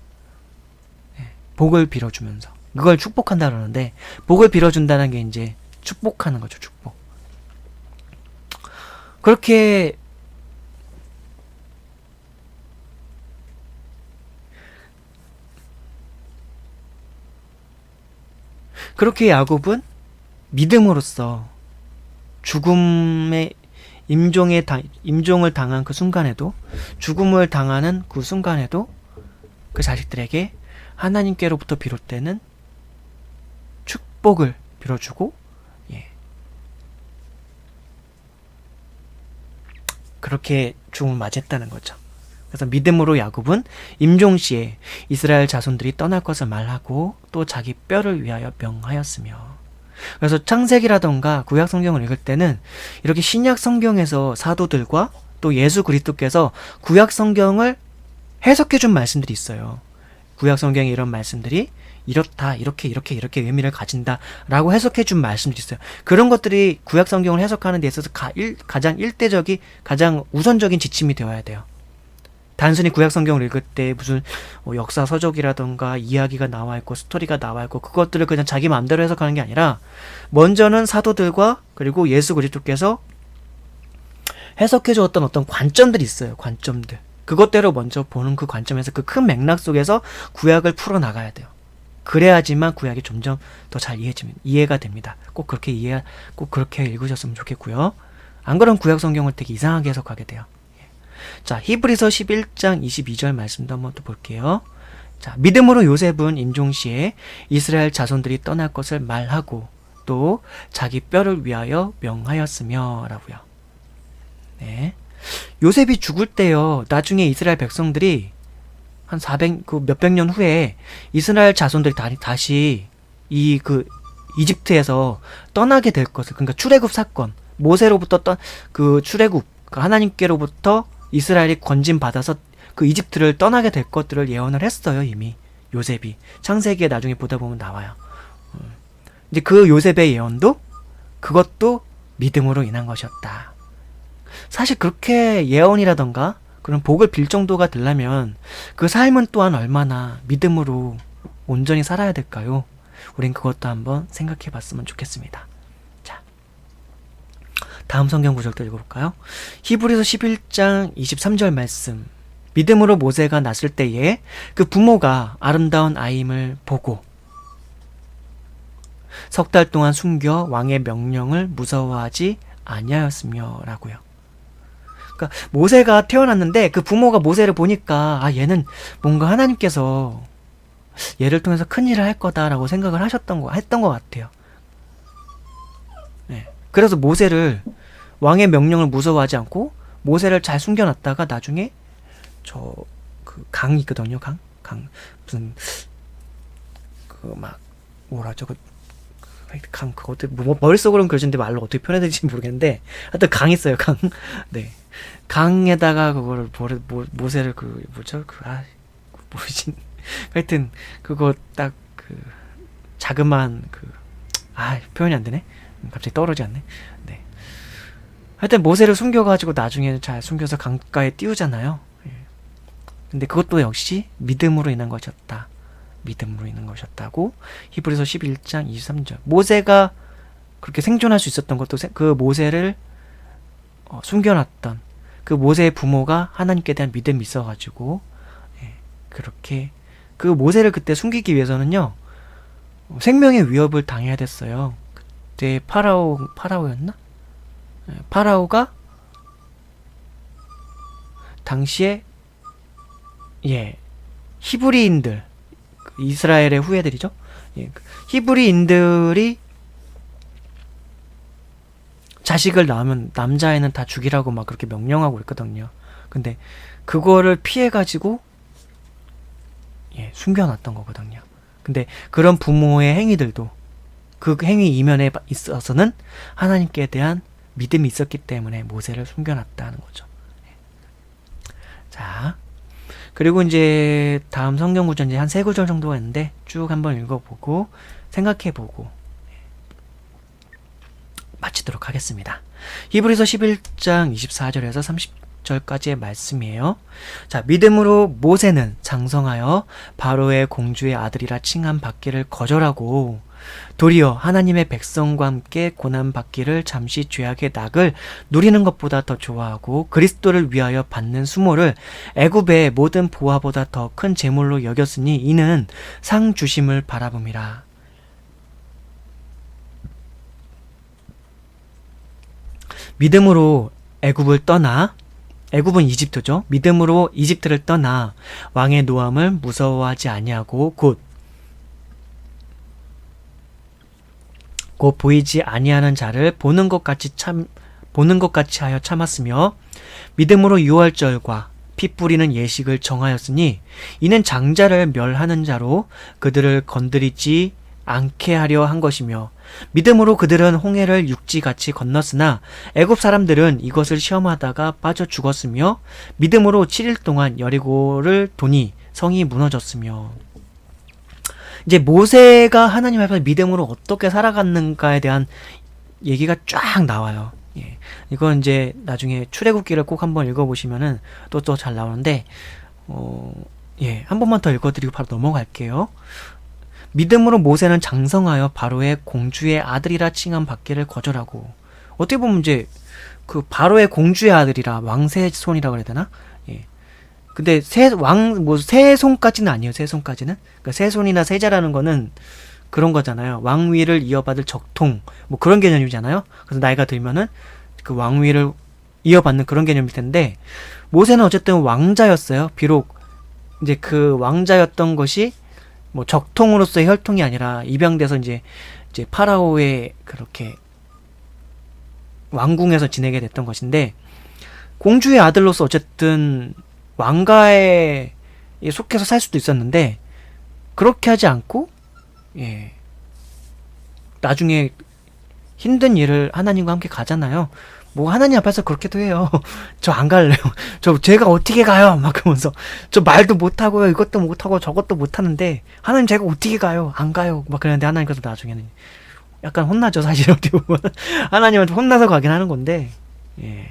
A: 복을 빌어주면서. 그걸 축복한다 그러는데, 복을 빌어준다는 게 이제 축복하는 거죠. 축복. 그렇게 야곱은 믿음으로써 죽음의 임종을 당한 그 순간에도, 죽음을 당하는 그 순간에도 그 자식들에게 하나님께로부터 비롯되는 축복을 빌어주고, 그렇게 죽음을 맞이했다는 거죠. 그래서 믿음으로 야곱은 임종시에 이스라엘 자손들이 떠날 것을 말하고 또 자기 뼈를 위하여 명하였으며. 그래서 창세기라던가 구약 성경을 읽을 때는 이렇게 신약 성경에서 사도들과 또 예수 그리스도께서 구약 성경을 해석해 준 말씀들이 있어요. 구약 성경에 이런 말씀들이 이렇다, 이렇게 의미를 가진다라고 해석해 준 말씀들이 있어요. 그런 것들이 구약 성경을 해석하는 데 있어서 가장 일대적이, 가장 우선적인 지침이 되어야 돼요. 단순히 구약 성경을 읽을 때 무슨 역사 서적이라던가 이야기가 나와 있고 스토리가 나와 있고 그것들을 그냥 자기 마음대로 해석하는 게 아니라 먼저는 사도들과 그리고 예수 그리스도께서 해석해 주었던 어떤 관점들이 있어요. 관점들. 그것대로 먼저 보는 그 관점에서 그 큰 맥락 속에서 구약을 풀어 나가야 돼요. 그래야지만 구약이 점점 더 잘 이해가 됩니다. 꼭 그렇게 읽으셨으면 좋겠고요. 안 그러면 구약 성경을 되게 이상하게 해석하게 돼요. 자, 히브리서 11장 22절 말씀도 한번 또 볼게요. 자, 믿음으로 요셉은 임종시에 이스라엘 자손들이 떠날 것을 말하고 또 자기 뼈를 위하여 명하였으며 라고요. 네. 요셉이 죽을 때요, 나중에 이스라엘 백성들이 한 몇백 년 후에 이스라엘 자손들이 다시 이집트에서 떠나게 될 것을, 그러니까 출애굽 사건, 모세로부터 출애굽, 그러니까 하나님께로부터 이스라엘이 건진 받아서 그 이집트를 떠나게 될 것들을 예언을 했어요, 이미. 요셉이. 창세기에 나중에 보다 보면 나와요. 이제 그 요셉의 예언도 그것도 믿음으로 인한 것이었다. 사실 그렇게 예언이라던가 그런 복을 빌 정도가 되려면 그 삶은 또한 얼마나 믿음으로 온전히 살아야 될까요? 우린 그것도 한번 생각해 봤으면 좋겠습니다. 자, 다음 성경 구절도 읽어볼까요? 히브리서 11장 23절 말씀. 믿음으로 모세가 났을 때에 그 부모가 아름다운 아임을 보고 석 달 동안 숨겨 왕의 명령을 무서워하지 아니하였으며 라고요. 그러니까 모세가 태어났는데 그 부모가 모세를 보니까 얘는 뭔가 하나님께서 얘를 통해서 큰일을 할 거다라고 생각을 했던 것 같아요. 네. 그래서 모세를 왕의 명령을 무서워하지 않고 모세를 잘 숨겨놨다가 나중에 그 강이 있거든요. 강 무슨 그것도 머릿속으로는 그려지는데 말로 어떻게 표현해야 될지 모르겠는데 하여튼 강 있어요. 강. 네. 강에다가 그거를 모세를 모르지. 하여튼 그거 딱 자그마한 표현이 안 되네. 갑자기 떠오르지 않네. 네. 하여튼 모세를 숨겨가지고 나중에 잘 숨겨서 강가에 띄우잖아요. 근데 그것도 역시 믿음으로 인한 것이었다. 믿음으로 인한 것이었다고 히브리서 11장 23절. 모세가 그렇게 생존할 수 있었던 것도 그 모세를 숨겨놨던 그 모세의 부모가 하나님께 대한 믿음이 있어가지고 그렇게 그 모세를 그때 숨기기 위해서는요 생명의 위협을 당해야 됐어요. 그때 파라오였나? 파라오가 당시에 히브리인들, 이스라엘의 후예들이죠. 히브리인들이 자식을 낳으면 남자애는 다 죽이라고 막 그렇게 명령하고 있거든요. 근데 그거를 피해가지고 숨겨놨던 거거든요. 근데 그런 부모의 행위들도 그 행위 이면에 있어서는 하나님께 대한 믿음이 있었기 때문에 모세를 숨겨놨다는 거죠. 자, 그리고 이제 다음 성경 구절 이제 한 3구절 정도가 있는데 쭉 한번 읽어보고 생각해보고 마치도록 하겠습니다. 히브리서 11장 24절에서 30절까지의 말씀이에요. 자, 믿음으로 모세는 장성하여 바로의 공주의 아들이라 칭함 받기를 거절하고 도리어 하나님의 백성과 함께 고난 받기를 잠시 죄악의 낙을 누리는 것보다 더 좋아하고 그리스도를 위하여 받는 수모를 애굽의 모든 보화보다 더 큰 재물로 여겼으니 이는 상 주심을 바라봄이라. 믿음으로 애굽은 이집트죠. 믿음으로 이집트를 떠나 왕의 노함을 무서워하지 아니하고 곧 보이지 아니하는 자를 보는 것 같이 하여 참았으며 믿음으로 유월절과 피 뿌리는 예식을 정하였으니 이는 장자를 멸하는 자로 그들을 건드리지 않게 하려 한 것이며 믿음으로 그들은 홍해를 육지같이 건넜으나 애굽 사람들은 이것을 시험하다가 빠져 죽었으며 믿음으로 7일 동안 여리고를 도니 성이 무너졌으며. 이제 모세가 하나님 앞에서 믿음으로 어떻게 살아갔는가에 대한 얘기가 쫙 나와요. 예. 이건 이제 나중에 출애굽기를 꼭 한번 읽어보시면은 또 잘 나오는데, 예. 한 번만 더 읽어드리고 바로 넘어갈게요. 믿음으로 모세는 장성하여 바로의 공주의 아들이라 칭함 받기를 거절하고, 어떻게 보면 이제 그 바로의 공주의 아들이라 왕세의 손이라고 그래야 되나? 예. 근데 세손까지는 아니에요. 세손까지는. 그러니까 세손이나 세자라는 거는 그런 거잖아요. 왕위를 이어받을 적통, 뭐 그런 개념이잖아요. 그래서 나이가 들면은 그 왕위를 이어받는 그런 개념일 텐데, 모세는 어쨌든 왕자였어요. 비록 이제 그 왕자였던 것이 뭐 적통으로서의 혈통이 아니라 입양돼서 이제 파라오의 그렇게 왕궁에서 지내게 됐던 것인데, 공주의 아들로서 어쨌든 왕가에 속해서 살 수도 있었는데, 그렇게 하지 않고, 예, 나중에 힘든 일을 하나님과 함께 가잖아요. 뭐 하나님 앞에서 그렇게도 해요. 저 안 갈래요. 제가 어떻게 가요? 막 그러면서 저 말도 못하고요, 이것도 못하고 저것도 못하는데 하나님 제가 어떻게 가요? 안 가요. 막 그랬는데 하나님께서 나중에는 약간 혼나죠, 사실. 어떻게 보면 하나님한테 혼나서 가긴 하는 건데, 예.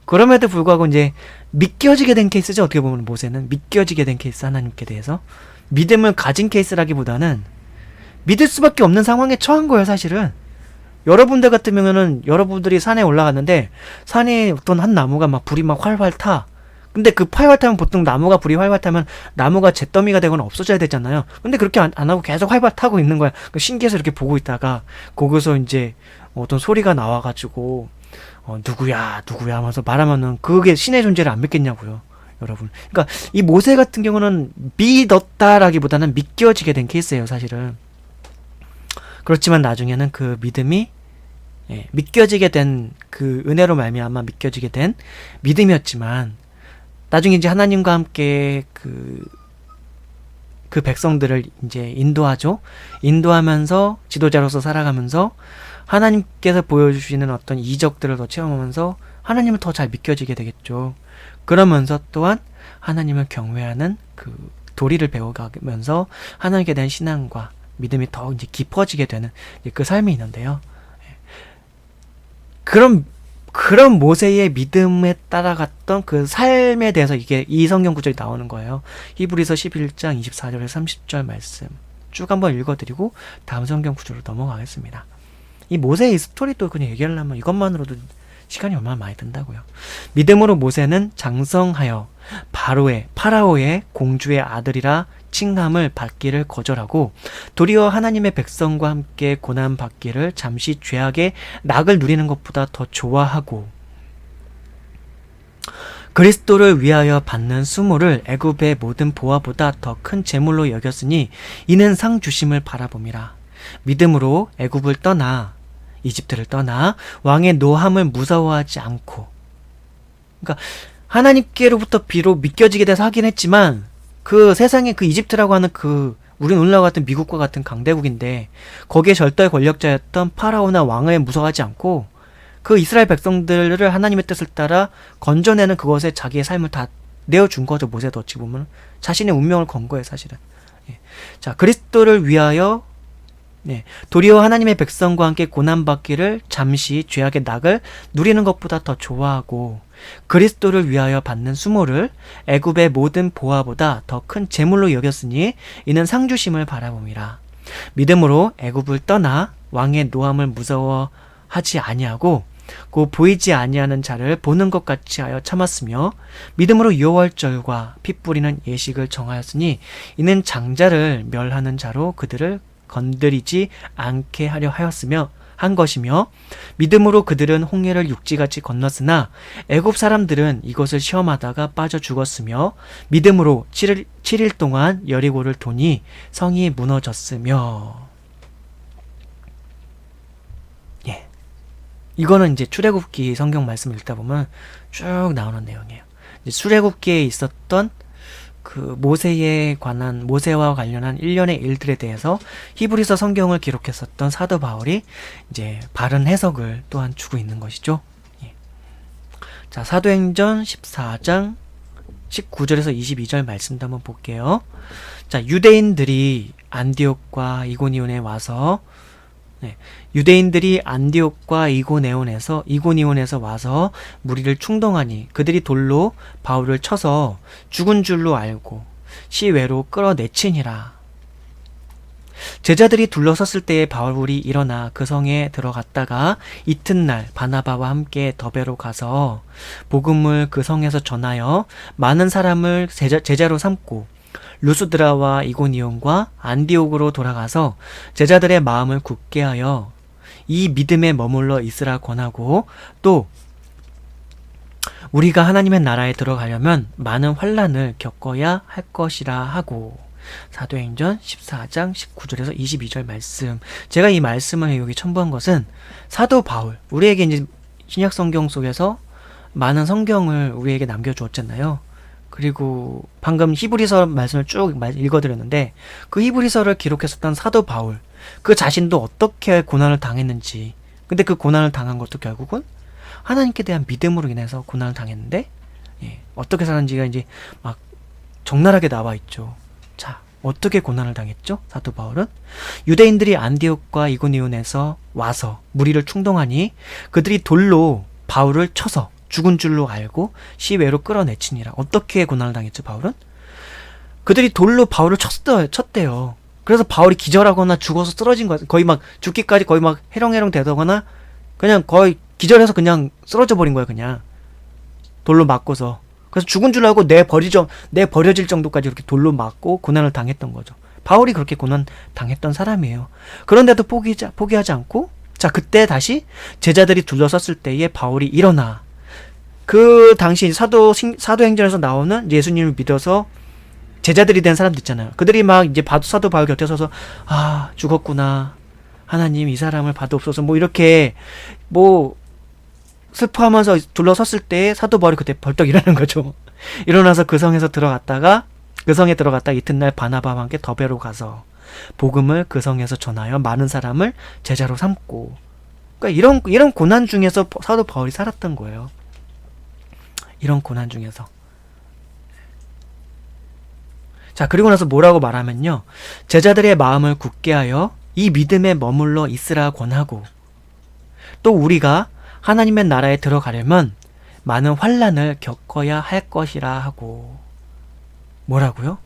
A: 그럼에도 불구하고 이제 믿겨지게 된 케이스죠. 어떻게 보면 모세는 믿겨지게 된 케이스, 하나님께 대해서 믿음을 가진 케이스라기보다는 믿을 수밖에 없는 상황에 처한 거예요, 사실은. 여러분들 같으면은 여러분들이 산에 올라갔는데 산에 어떤 한 나무가 막 불이 막 활활 타. 근데 그 활활 타면 보통 나무가 불이 활활 타면 나무가 잿더미가 되거나 없어져야 되잖아요. 근데 그렇게 안 하고 계속 활활 타고 있는 거야. 신기해서 이렇게 보고 있다가 거기서 이제 어떤 소리가 나와가지고 누구야 하면서 말하면은 그게 신의 존재를 안 믿겠냐고요, 여러분. 그러니까 이 모세 같은 경우는 믿었다라기보다는 믿겨지게 된 케이스예요, 사실은. 그렇지만 나중에는 그 믿음이, 예, 믿겨지게 된 그 은혜로 말미암아 믿겨지게 된 믿음이었지만, 나중에 이제 하나님과 함께 그 백성들을 이제 인도하죠. 인도하면서 지도자로서 살아가면서 하나님께서 보여주시는 어떤 이적들을 더 체험하면서 하나님을 더 잘 믿겨지게 되겠죠. 그러면서 또한 하나님을 경외하는 그 도리를 배워가면서 하나님께 대한 신앙과 믿음이 더 이제 깊어지게 되는 그 삶이 있는데요. 그런 모세의 믿음에 따라갔던 그 삶에 대해서 이 성경 구절이 나오는 거예요. 히브리서 11장 24절에서 30절 말씀 쭉 한번 읽어드리고 다음 성경 구절로 넘어가겠습니다. 이 모세의 스토리도 그냥 얘기하려면 이것만으로도 시간이 얼마나 많이 든다고요. 믿음으로 모세는 장성하여 파라오의 공주의 아들이라 칭함을 받기를 거절하고 도리어 하나님의 백성과 함께 고난 받기를 잠시 죄악의 낙을 누리는 것보다 더 좋아하고 그리스도를 위하여 받는 수모를 애굽의 모든 보화보다 더 큰 재물로 여겼으니 이는 상 주심을 바라봄이라. 믿음으로 애굽을 떠나 이집트를 떠나 왕의 노함을 무서워하지 않고, 그러니까 하나님께로부터 비록 믿겨지게 돼서 하긴 했지만 그 세상에 그 이집트라고 하는 그 우리 놀라와 같은 미국과 같은 강대국인데 거기에 절대 권력자였던 파라오나 왕을 무서워하지 않고 그 이스라엘 백성들을 하나님의 뜻을 따라 건져내는 그것에 자기의 삶을 다 내어준 거죠. 모세도 어찌 보면 자신의 운명을 건 거예요, 사실은. 예. 자, 그리스도를 위하여, 네, 도리어 하나님의 백성과 함께 고난받기를 잠시 죄악의 낙을 누리는 것보다 더 좋아하고 그리스도를 위하여 받는 수모를 애굽의 모든 보화보다 더 큰 재물로 여겼으니 이는 상주심을 바라봄이라. 믿음으로 애굽을 떠나 왕의 노함을 무서워하지 아니하고 그 보이지 아니하는 자를 보는 것 같이 하여 참았으며 믿음으로 유월절과 피 뿌리는 예식을 정하였으니 이는 장자를 멸하는 자로 그들을 건드리지 않게 하려 하였으며 한 것이며 믿음으로 그들은 홍해를 육지같이 건넜으나 애굽 사람들은 이것을 시험하다가 빠져 죽었으며 믿음으로 7일 동안 여리고를 도니 성이 무너졌으며. 예, 이거는 이제 출애굽기 성경 말씀을 읽다 보면 쭉 나오는 내용이에요. 이제 출애굽기에 있었던 그 모세와 관련한 일련의 일들에 대해서 히브리서 성경을 기록했었던 사도 바울이 이제 바른 해석을 또한 주고 있는 것이죠. 예. 자, 사도행전 14장 19절에서 22절 말씀도 한번 볼게요. 자, 유대인들이 안디옥과 이고니온에 와서 유대인들이 안디옥과 이고니온에서 와서 무리를 충동하니 그들이 돌로 바울을 쳐서 죽은 줄로 알고 시외로 끌어내치니라. 제자들이 둘러섰을 때에 바울이 일어나 그 성에 들어갔다가 이튿날 바나바와 함께 더베로 가서 복음을 그 성에서 전하여 많은 사람을 제자로 삼고 루스드라와 이고니온과 안디옥으로 돌아가서 제자들의 마음을 굳게 하여 이 믿음에 머물러 있으라 권하고, 또 우리가 하나님의 나라에 들어가려면 많은 환난을 겪어야 할 것이라 하고. 사도행전 14장 19절에서 22절 말씀. 제가 이 말씀을 여기 첨부한 것은 사도 바울, 우리에게 이제 신약 성경 속에서 많은 성경을 우리에게 남겨주었잖아요. 그리고 방금 히브리서 말씀을 쭉 읽어드렸는데, 그 히브리서를 기록했었던 사도 바울, 그 자신도 어떻게 고난을 당했는지, 근데 그 고난을 당한 것도 결국은 하나님께 대한 믿음으로 인해서 고난을 당했는데, 어떻게 사는지가 이제 막 적나라하게 나와 있죠. 자, 어떻게 고난을 당했죠? 사도 바울은 유대인들이 안디옥과 이고니온에서 와서 무리를 충동하니 그들이 돌로 바울을 쳐서 죽은 줄로 알고 시외로 끌어내치니라. 어떻게 고난을 당했죠, 바울은? 그들이 돌로 바울을 쳤대요. 그래서 바울이 기절하거나 죽어서 쓰러진 거야. 거의 막 죽기까지 거의 막 해롱해롱 되거나 그냥 거의 기절해서 그냥 쓰러져 버린 거야, 그냥. 돌로 맞고서. 그래서 죽은 줄 알고 내버려질 정도까지 이렇게 돌로 맞고 고난을 당했던 거죠. 바울이 그렇게 고난 당했던 사람이에요. 그런데도 포기하지 않고, 자, 그때 다시 제자들이 둘러섰을 때에 바울이 일어나. 그 당시 사도행전에서 나오는 예수님을 믿어서 제자들이 된 사람들 있잖아요. 그들이 막 이제 사도 바울 곁에 서서, 아, 죽었구나. 하나님, 이 사람을 받아옵소서. 뭐 이렇게 뭐 슬퍼하면서 둘러섰을 때 사도 바울이 그때 벌떡 일어나는 거죠. 일어나서 그 성에 들어갔다가 이튿날 바나바와 함께 더베로 가서 복음을 그 성에서 전하여 많은 사람을 제자로 삼고. 그러니까 이런 고난 중에서 사도 바울이 살았던 거예요. 이런 고난 중에서. 자, 그리고 나서 뭐라고 말하면요, 제자들의 마음을 굳게 하여 이 믿음에 머물러 있으라 권하고, 또 우리가 하나님의 나라에 들어가려면 많은 환난을 겪어야 할 것이라 하고. 뭐라고요?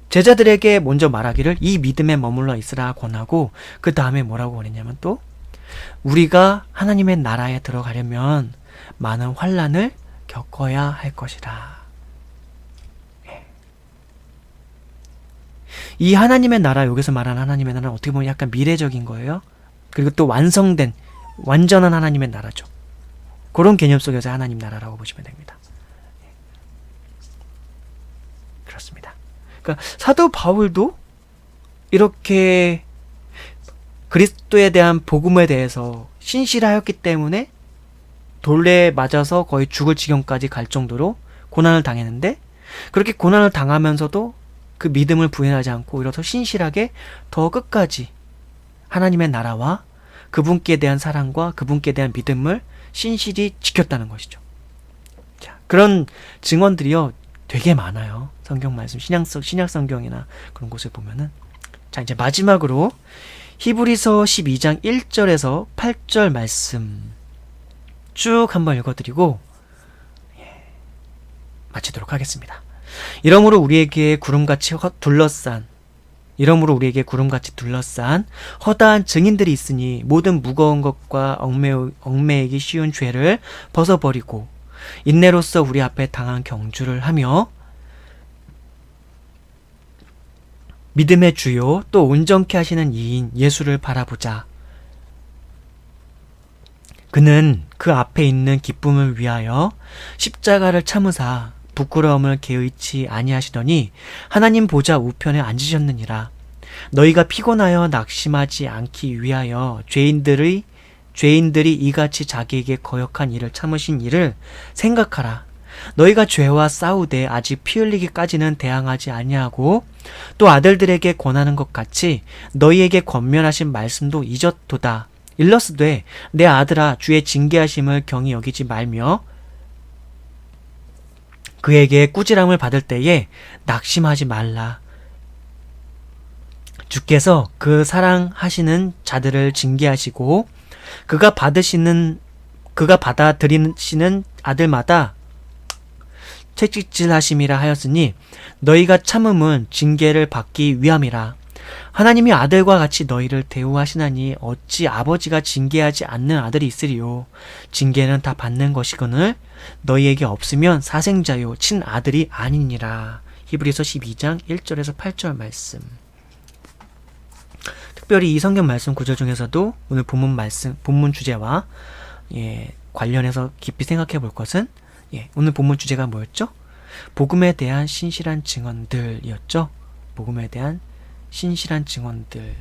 A: 제자들에게 먼저 말하기를 이 믿음에 머물러 있으라 권하고, 그 다음에 뭐라고 그랬냐면, 또 우리가 하나님의 나라에 들어가려면 많은 환난을 겪어야 할 것이라. 이 하나님의 나라, 여기서 말하는 하나님의 나라는 어떻게 보면 약간 미래적인 거예요. 그리고 또 완전한 하나님의 나라죠. 그런 개념 속에서 하나님 나라라고 보시면 됩니다. 그렇습니다. 그러니까 사도 바울도 이렇게 그리스도에 대한 복음에 대해서 신실하였기 때문에 돌에 맞아서 거의 죽을 지경까지 갈 정도로 고난을 당했는데, 그렇게 고난을 당하면서도 그 믿음을 부인하지 않고 오히려 더 신실하게 더 끝까지 하나님의 나라와 그분께 대한 사랑과 그분께 대한 믿음을 신실히 지켰다는 것이죠. 자, 그런 증언들이요 되게 많아요. 성경 말씀, 신약 성경이나 그런 곳을 보면은. 자, 이제 마지막으로 히브리서 12장 1절에서 8절 말씀 쭉 한번 읽어드리고 마치도록 하겠습니다. 이러므로 우리에게 구름같이 둘러싼 허다한 증인들이 있으니 모든 무거운 것과 얽매이기 쉬운 죄를 벗어버리고 인내로써 우리 앞에 당한 경주를 하며 믿음의 주요 또 온전케 하시는 이인 예수를 바라보자. 그는 그 앞에 있는 기쁨을 위하여 십자가를 참으사 부끄러움을 개의치 아니하시더니 하나님 보좌 우편에 앉으셨느니라. 너희가 피곤하여 낙심하지 않기 위하여 죄인들이 이같이 자기에게 거역한 일을 참으신 일을 생각하라. 너희가 죄와 싸우되 아직 피 흘리기까지는 대항하지 아니하고 또 아들들에게 권하는 것 같이 너희에게 권면하신 말씀도 잊었도다. 일러스되 내 아들아, 주의 징계하심을 경히 여기지 말며 그에게 꾸지람을 받을 때에 낙심하지 말라. 주께서 그 사랑하시는 자들을 징계하시고 그가 받아들이시는 아들마다 채찍질하심이라 하였으니 너희가 참음은 징계를 받기 위함이라. 하나님이 아들과 같이 너희를 대우하시나니 어찌 아버지가 징계하지 않는 아들이 있으리요. 징계는 다 받는 것이거늘 너희에게 없으면 사생자요 친아들이 아니니라. 히브리서 12장 1절에서 8절 말씀. 특별히 이 성경 말씀 구절 중에서도 오늘 본문 주제와 관련해서 깊이 생각해 볼 것은 오늘 본문 주제가 뭐였죠? 복음에 대한 신실한 증언들이었죠. 복음에 대한 신실한 증언들.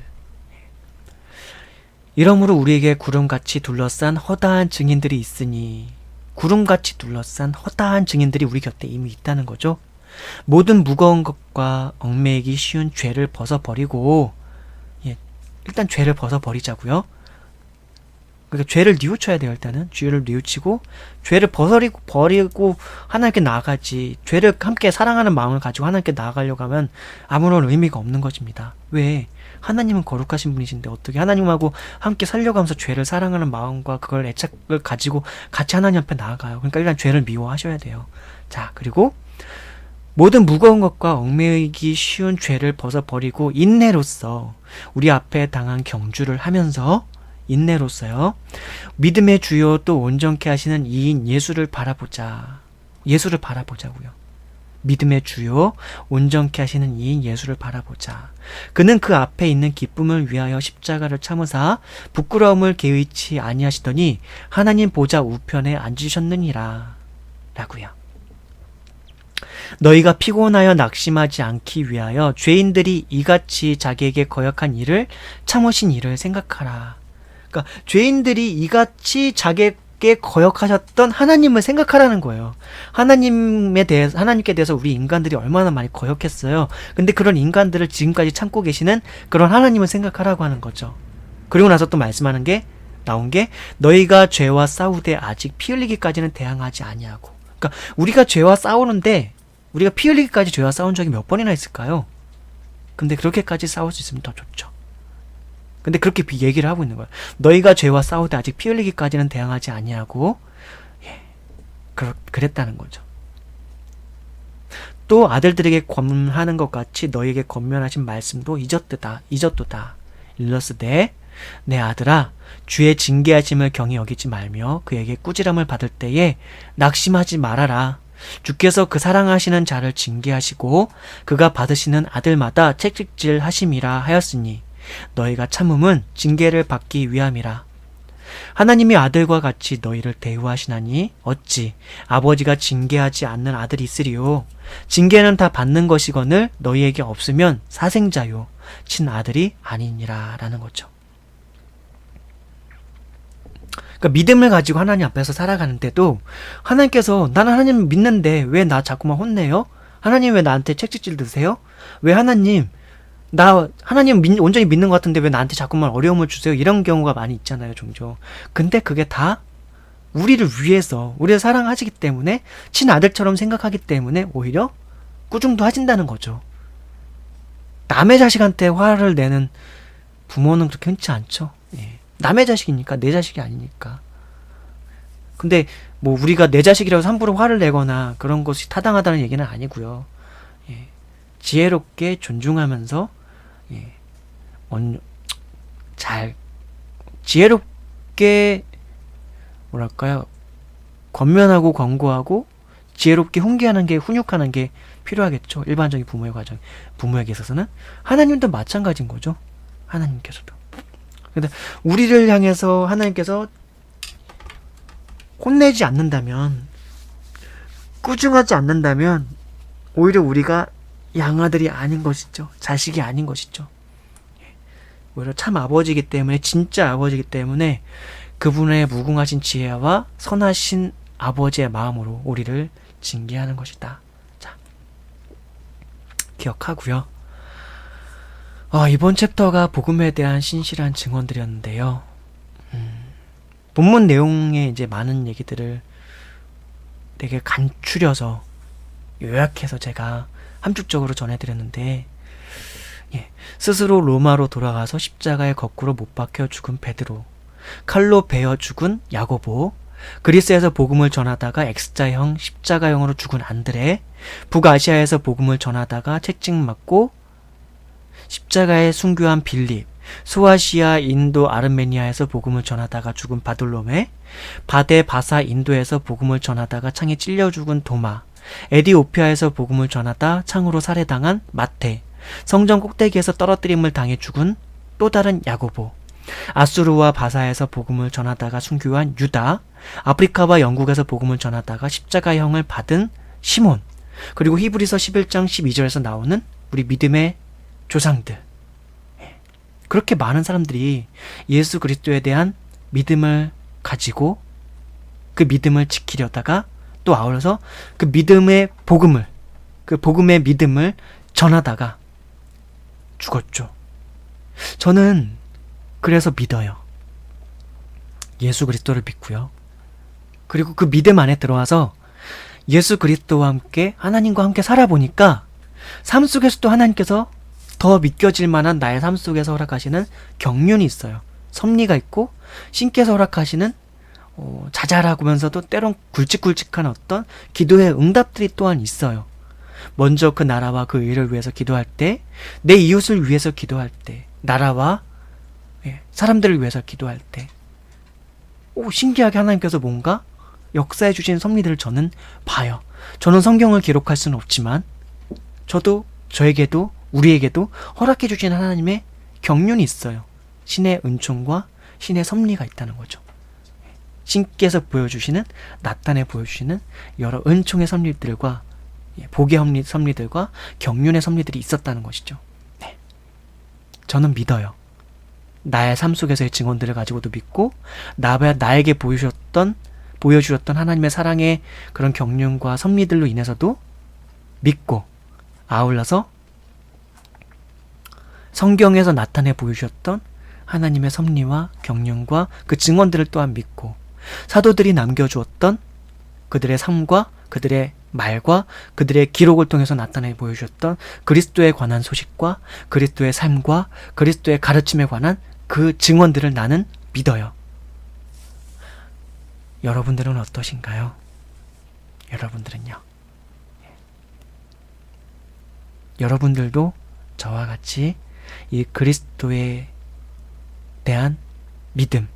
A: 이러므로 우리에게 구름같이 둘러싼 허다한 증인들이 있으니, 구름같이 둘러싼 허다한 증인들이 우리 곁에 이미 있다는 거죠. 모든 무거운 것과 얽매이기 쉬운 죄를 벗어버리고, 일단 죄를 벗어버리자고요. 그러니까 죄를 뉘우쳐야 돼요. 일단은 죄를 뉘우치고 죄를 버리고 하나님께 나아가지. 죄를 함께 사랑하는 마음을 가지고 하나님께 나아가려고 하면 아무런 의미가 없는 것입니다. 왜? 하나님은 거룩하신 분이신데 어떻게 하나님하고 함께 살려고 하면서 죄를 사랑하는 마음과 그걸 애착을 가지고 같이 하나님 앞에 나아가요. 그러니까 일단 죄를 미워하셔야 돼요. 자, 그리고 모든 무거운 것과 얽매이기 쉬운 죄를 벗어버리고 인내로써 우리 앞에 당한 경주를 하면서 인내로써요. 믿음의 주요 또 온전케 하시는 이인 예수를 바라보자. 예수를 바라보자고요. 믿음의 주요 온전케 하시는 이인 예수를 바라보자. 그는 그 앞에 있는 기쁨을 위하여 십자가를 참으사 부끄러움을 개의치 아니하시더니 하나님 보좌 우편에 앉으셨느니라. 라고요. 너희가 피곤하여 낙심하지 않기 위하여 죄인들이 이같이 자기에게 거역한 일을 참으신 일을 생각하라. 그러니까 죄인들이 이같이 자기에게 거역하셨던 하나님을 생각하라는 거예요. 하나님께 대해서 우리 인간들이 얼마나 많이 거역했어요. 근데 그런 인간들을 지금까지 참고 계시는 그런 하나님을 생각하라고 하는 거죠. 그리고 나서 또 말씀하는 게 나온 게 너희가 죄와 싸우되 아직 피 흘리기까지는 대항하지 아니하고. 그러니까 우리가 죄와 싸우는데 우리가 피 흘리기까지 죄와 싸운 적이 몇 번이나 있을까요? 근데 그렇게까지 싸울 수 있으면 더 좋죠. 근데 그렇게 얘기를 하고 있는 거예요. 너희가 죄와 싸우되 아직 피 흘리기까지는 대항하지 아니하고 그랬다는 거죠. 또 아들들에게 권면하는 것 같이 너희에게 권면하신 말씀도 잊었도다. 일러스되 내 아들아 주의 징계하심을 경히 여기지 말며 그에게 꾸지람을 받을 때에 낙심하지 말아라. 주께서 그 사랑하시는 자를 징계하시고 그가 받으시는 아들마다 채찍질 하심이라 하였으니 너희가 참음은 징계를 받기 위함이라. 하나님이 아들과 같이 너희를 대우하시나니 어찌 아버지가 징계하지 않는 아들이 있으리요. 징계는 다 받는 것이거늘 너희에게 없으면 사생자요 친아들이 아니니라 라는 거죠. 그러니까 믿음을 가지고 하나님 앞에서 살아가는데도 하나님께서 나는 하나님 믿는데 왜 나 자꾸만 혼내요? 하나님 왜 나한테 채찍질 드세요? 왜 하나님 온전히 믿는 것 같은데 왜 나한테 자꾸만 어려움을 주세요? 이런 경우가 많이 있잖아요, 종종. 근데 그게 다 우리를 위해서, 우리를 사랑하시기 때문에, 친아들처럼 생각하기 때문에 오히려 꾸중도 하신다는 거죠. 남의 자식한테 화를 내는 부모는 그렇게 흔치 않죠. 남의 자식이니까, 내 자식이 아니니까. 근데 뭐 우리가 내 자식이라고 함부로 화를 내거나 그런 것이 타당하다는 얘기는 아니고요. 지혜롭게 존중하면서 지혜롭게 권면하고 권고하고 지혜롭게 훈육하는 게 필요하겠죠. 일반적인 부모에게 있어서는. 하나님도 마찬가지인 거죠. 하나님께서도. 근데 우리를 향해서 하나님께서 혼내지 않는다면, 꾸중하지 않는다면 오히려 우리가 양아들이 아닌 것이죠. 자식이 아닌 것이죠. 오히려 참 아버지이기 때문에, 진짜 아버지이기 때문에 그분의 무궁하신 지혜와 선하신 아버지의 마음으로 우리를 징계하는 것이다. 자, 기억하고요. 이번 챕터가 복음에 대한 신실한 증언들이었는데요. 본문 내용에 이제 많은 얘기들을 되게 간추려서 요약해서 제가 함축적으로 전해드렸는데, 스스로 로마로 돌아가서 십자가에 거꾸로 못 박혀 죽은 베드로, 칼로 베어 죽은 야고보, 그리스에서 복음을 전하다가 X자형 십자가형으로 죽은 안드레, 북아시아에서 복음을 전하다가 채찍 맞고 십자가에 순교한 빌립, 소아시아, 인도, 아르메니아에서 복음을 전하다가 죽은 바돌로메, 바데, 바사, 인도에서 복음을 전하다가 창에 찔려 죽은 도마, 에디오피아에서 복음을 전하다 창으로 살해당한 마태, 성전 꼭대기에서 떨어뜨림을 당해 죽은 또 다른 야고보, 아수르와 바사에서 복음을 전하다가 순교한 유다, 아프리카와 영국에서 복음을 전하다가 십자가형을 받은 시몬, 그리고 히브리서 11장 12절에서 나오는 우리 믿음의 조상들. 그렇게 많은 사람들이 예수 그리스도에 대한 믿음을 가지고 그 믿음을 지키려다가 또 아울러서 그 믿음의 복음을, 그 복음의 믿음을 전하다가 죽었죠. 저는 그래서 믿어요. 예수 그리스도를 믿고요. 그리고 그 믿음 안에 들어와서 예수 그리스도와 함께, 하나님과 함께 살아보니까 삶 속에서도 하나님께서 더 믿겨질 만한 나의 삶 속에서 허락하시는 경륜이 있어요. 섭리가 있고 신께서 허락하시는 자잘하면서도 때론 굵직굵직한 어떤 기도의 응답들이 또한 있어요. 먼저 그 나라와 그 의를 위해서 기도할 때, 내 이웃을 위해서 기도할 때, 나라와 사람들을 위해서 기도할 때, 신기하게 하나님께서 뭔가 역사해 주신 섭리들을 저는 봐요. 저는 성경을 기록할 수는 없지만 저도, 저에게도, 우리에게도 허락해 주신 하나님의 경륜이 있어요. 신의 은총과 신의 섭리가 있다는 거죠. 신께서 보여주시는, 나타내 보여주시는 여러 은총의 섭리들과 복의 섭리들과 경륜의 섭리들이 있었다는 것이죠. 저는 믿어요. 나의 삶 속에서의 증언들을 가지고도 믿고, 나에게 보여주셨던 하나님의 사랑의 그런 경륜과 섭리들로 인해서도 믿고, 아울러서 성경에서 나타내 보여주셨던 하나님의 섭리와 경륜과 그 증언들을 또한 믿고, 사도들이 남겨주었던 그들의 삶과 그들의 말과 그들의 기록을 통해서 나타내 보여주셨던 그리스도에 관한 소식과 그리스도의 삶과 그리스도의 가르침에 관한 그 증언들을 나는 믿어요. 여러분들은 어떠신가요? 여러분들은요? 여러분들도 저와 같이 이 그리스도에 대한 믿음,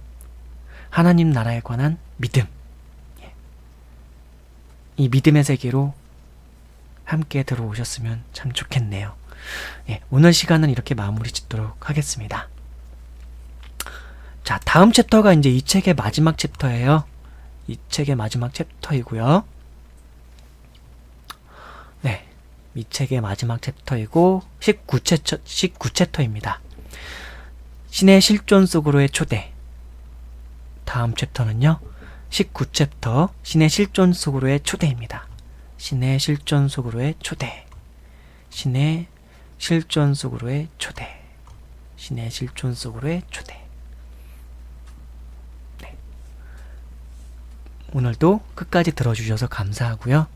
A: 하나님 나라에 관한 믿음, 이 믿음의 세계로 함께 들어오셨으면 참 좋겠네요. 오늘 시간은 이렇게 마무리 짓도록 하겠습니다. 자, 다음 챕터가 이제 이 책의 마지막 챕터예요. 이 책의 마지막 챕터이고요. 이 책의 마지막 챕터이고 19챕터입니다. 신의 실존 속으로의 초대. 다음 챕터는요, 19챕터 신의 실존 속으로의 초대입니다. 신의 실존 속으로의 초대. 신의 실존 속으로의 초대. 신의 실존 속으로의 초대. 오늘도 끝까지 들어주셔서 감사하고요.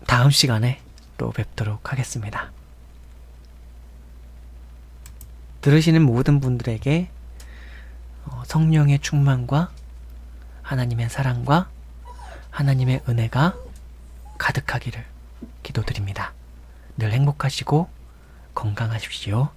A: 다음 시간에 또 뵙도록 하겠습니다. 들으시는 모든 분들에게 성령의 충만과 하나님의 사랑과 하나님의 은혜가 가득하기를 기도드립니다. 늘 행복하시고 건강하십시오.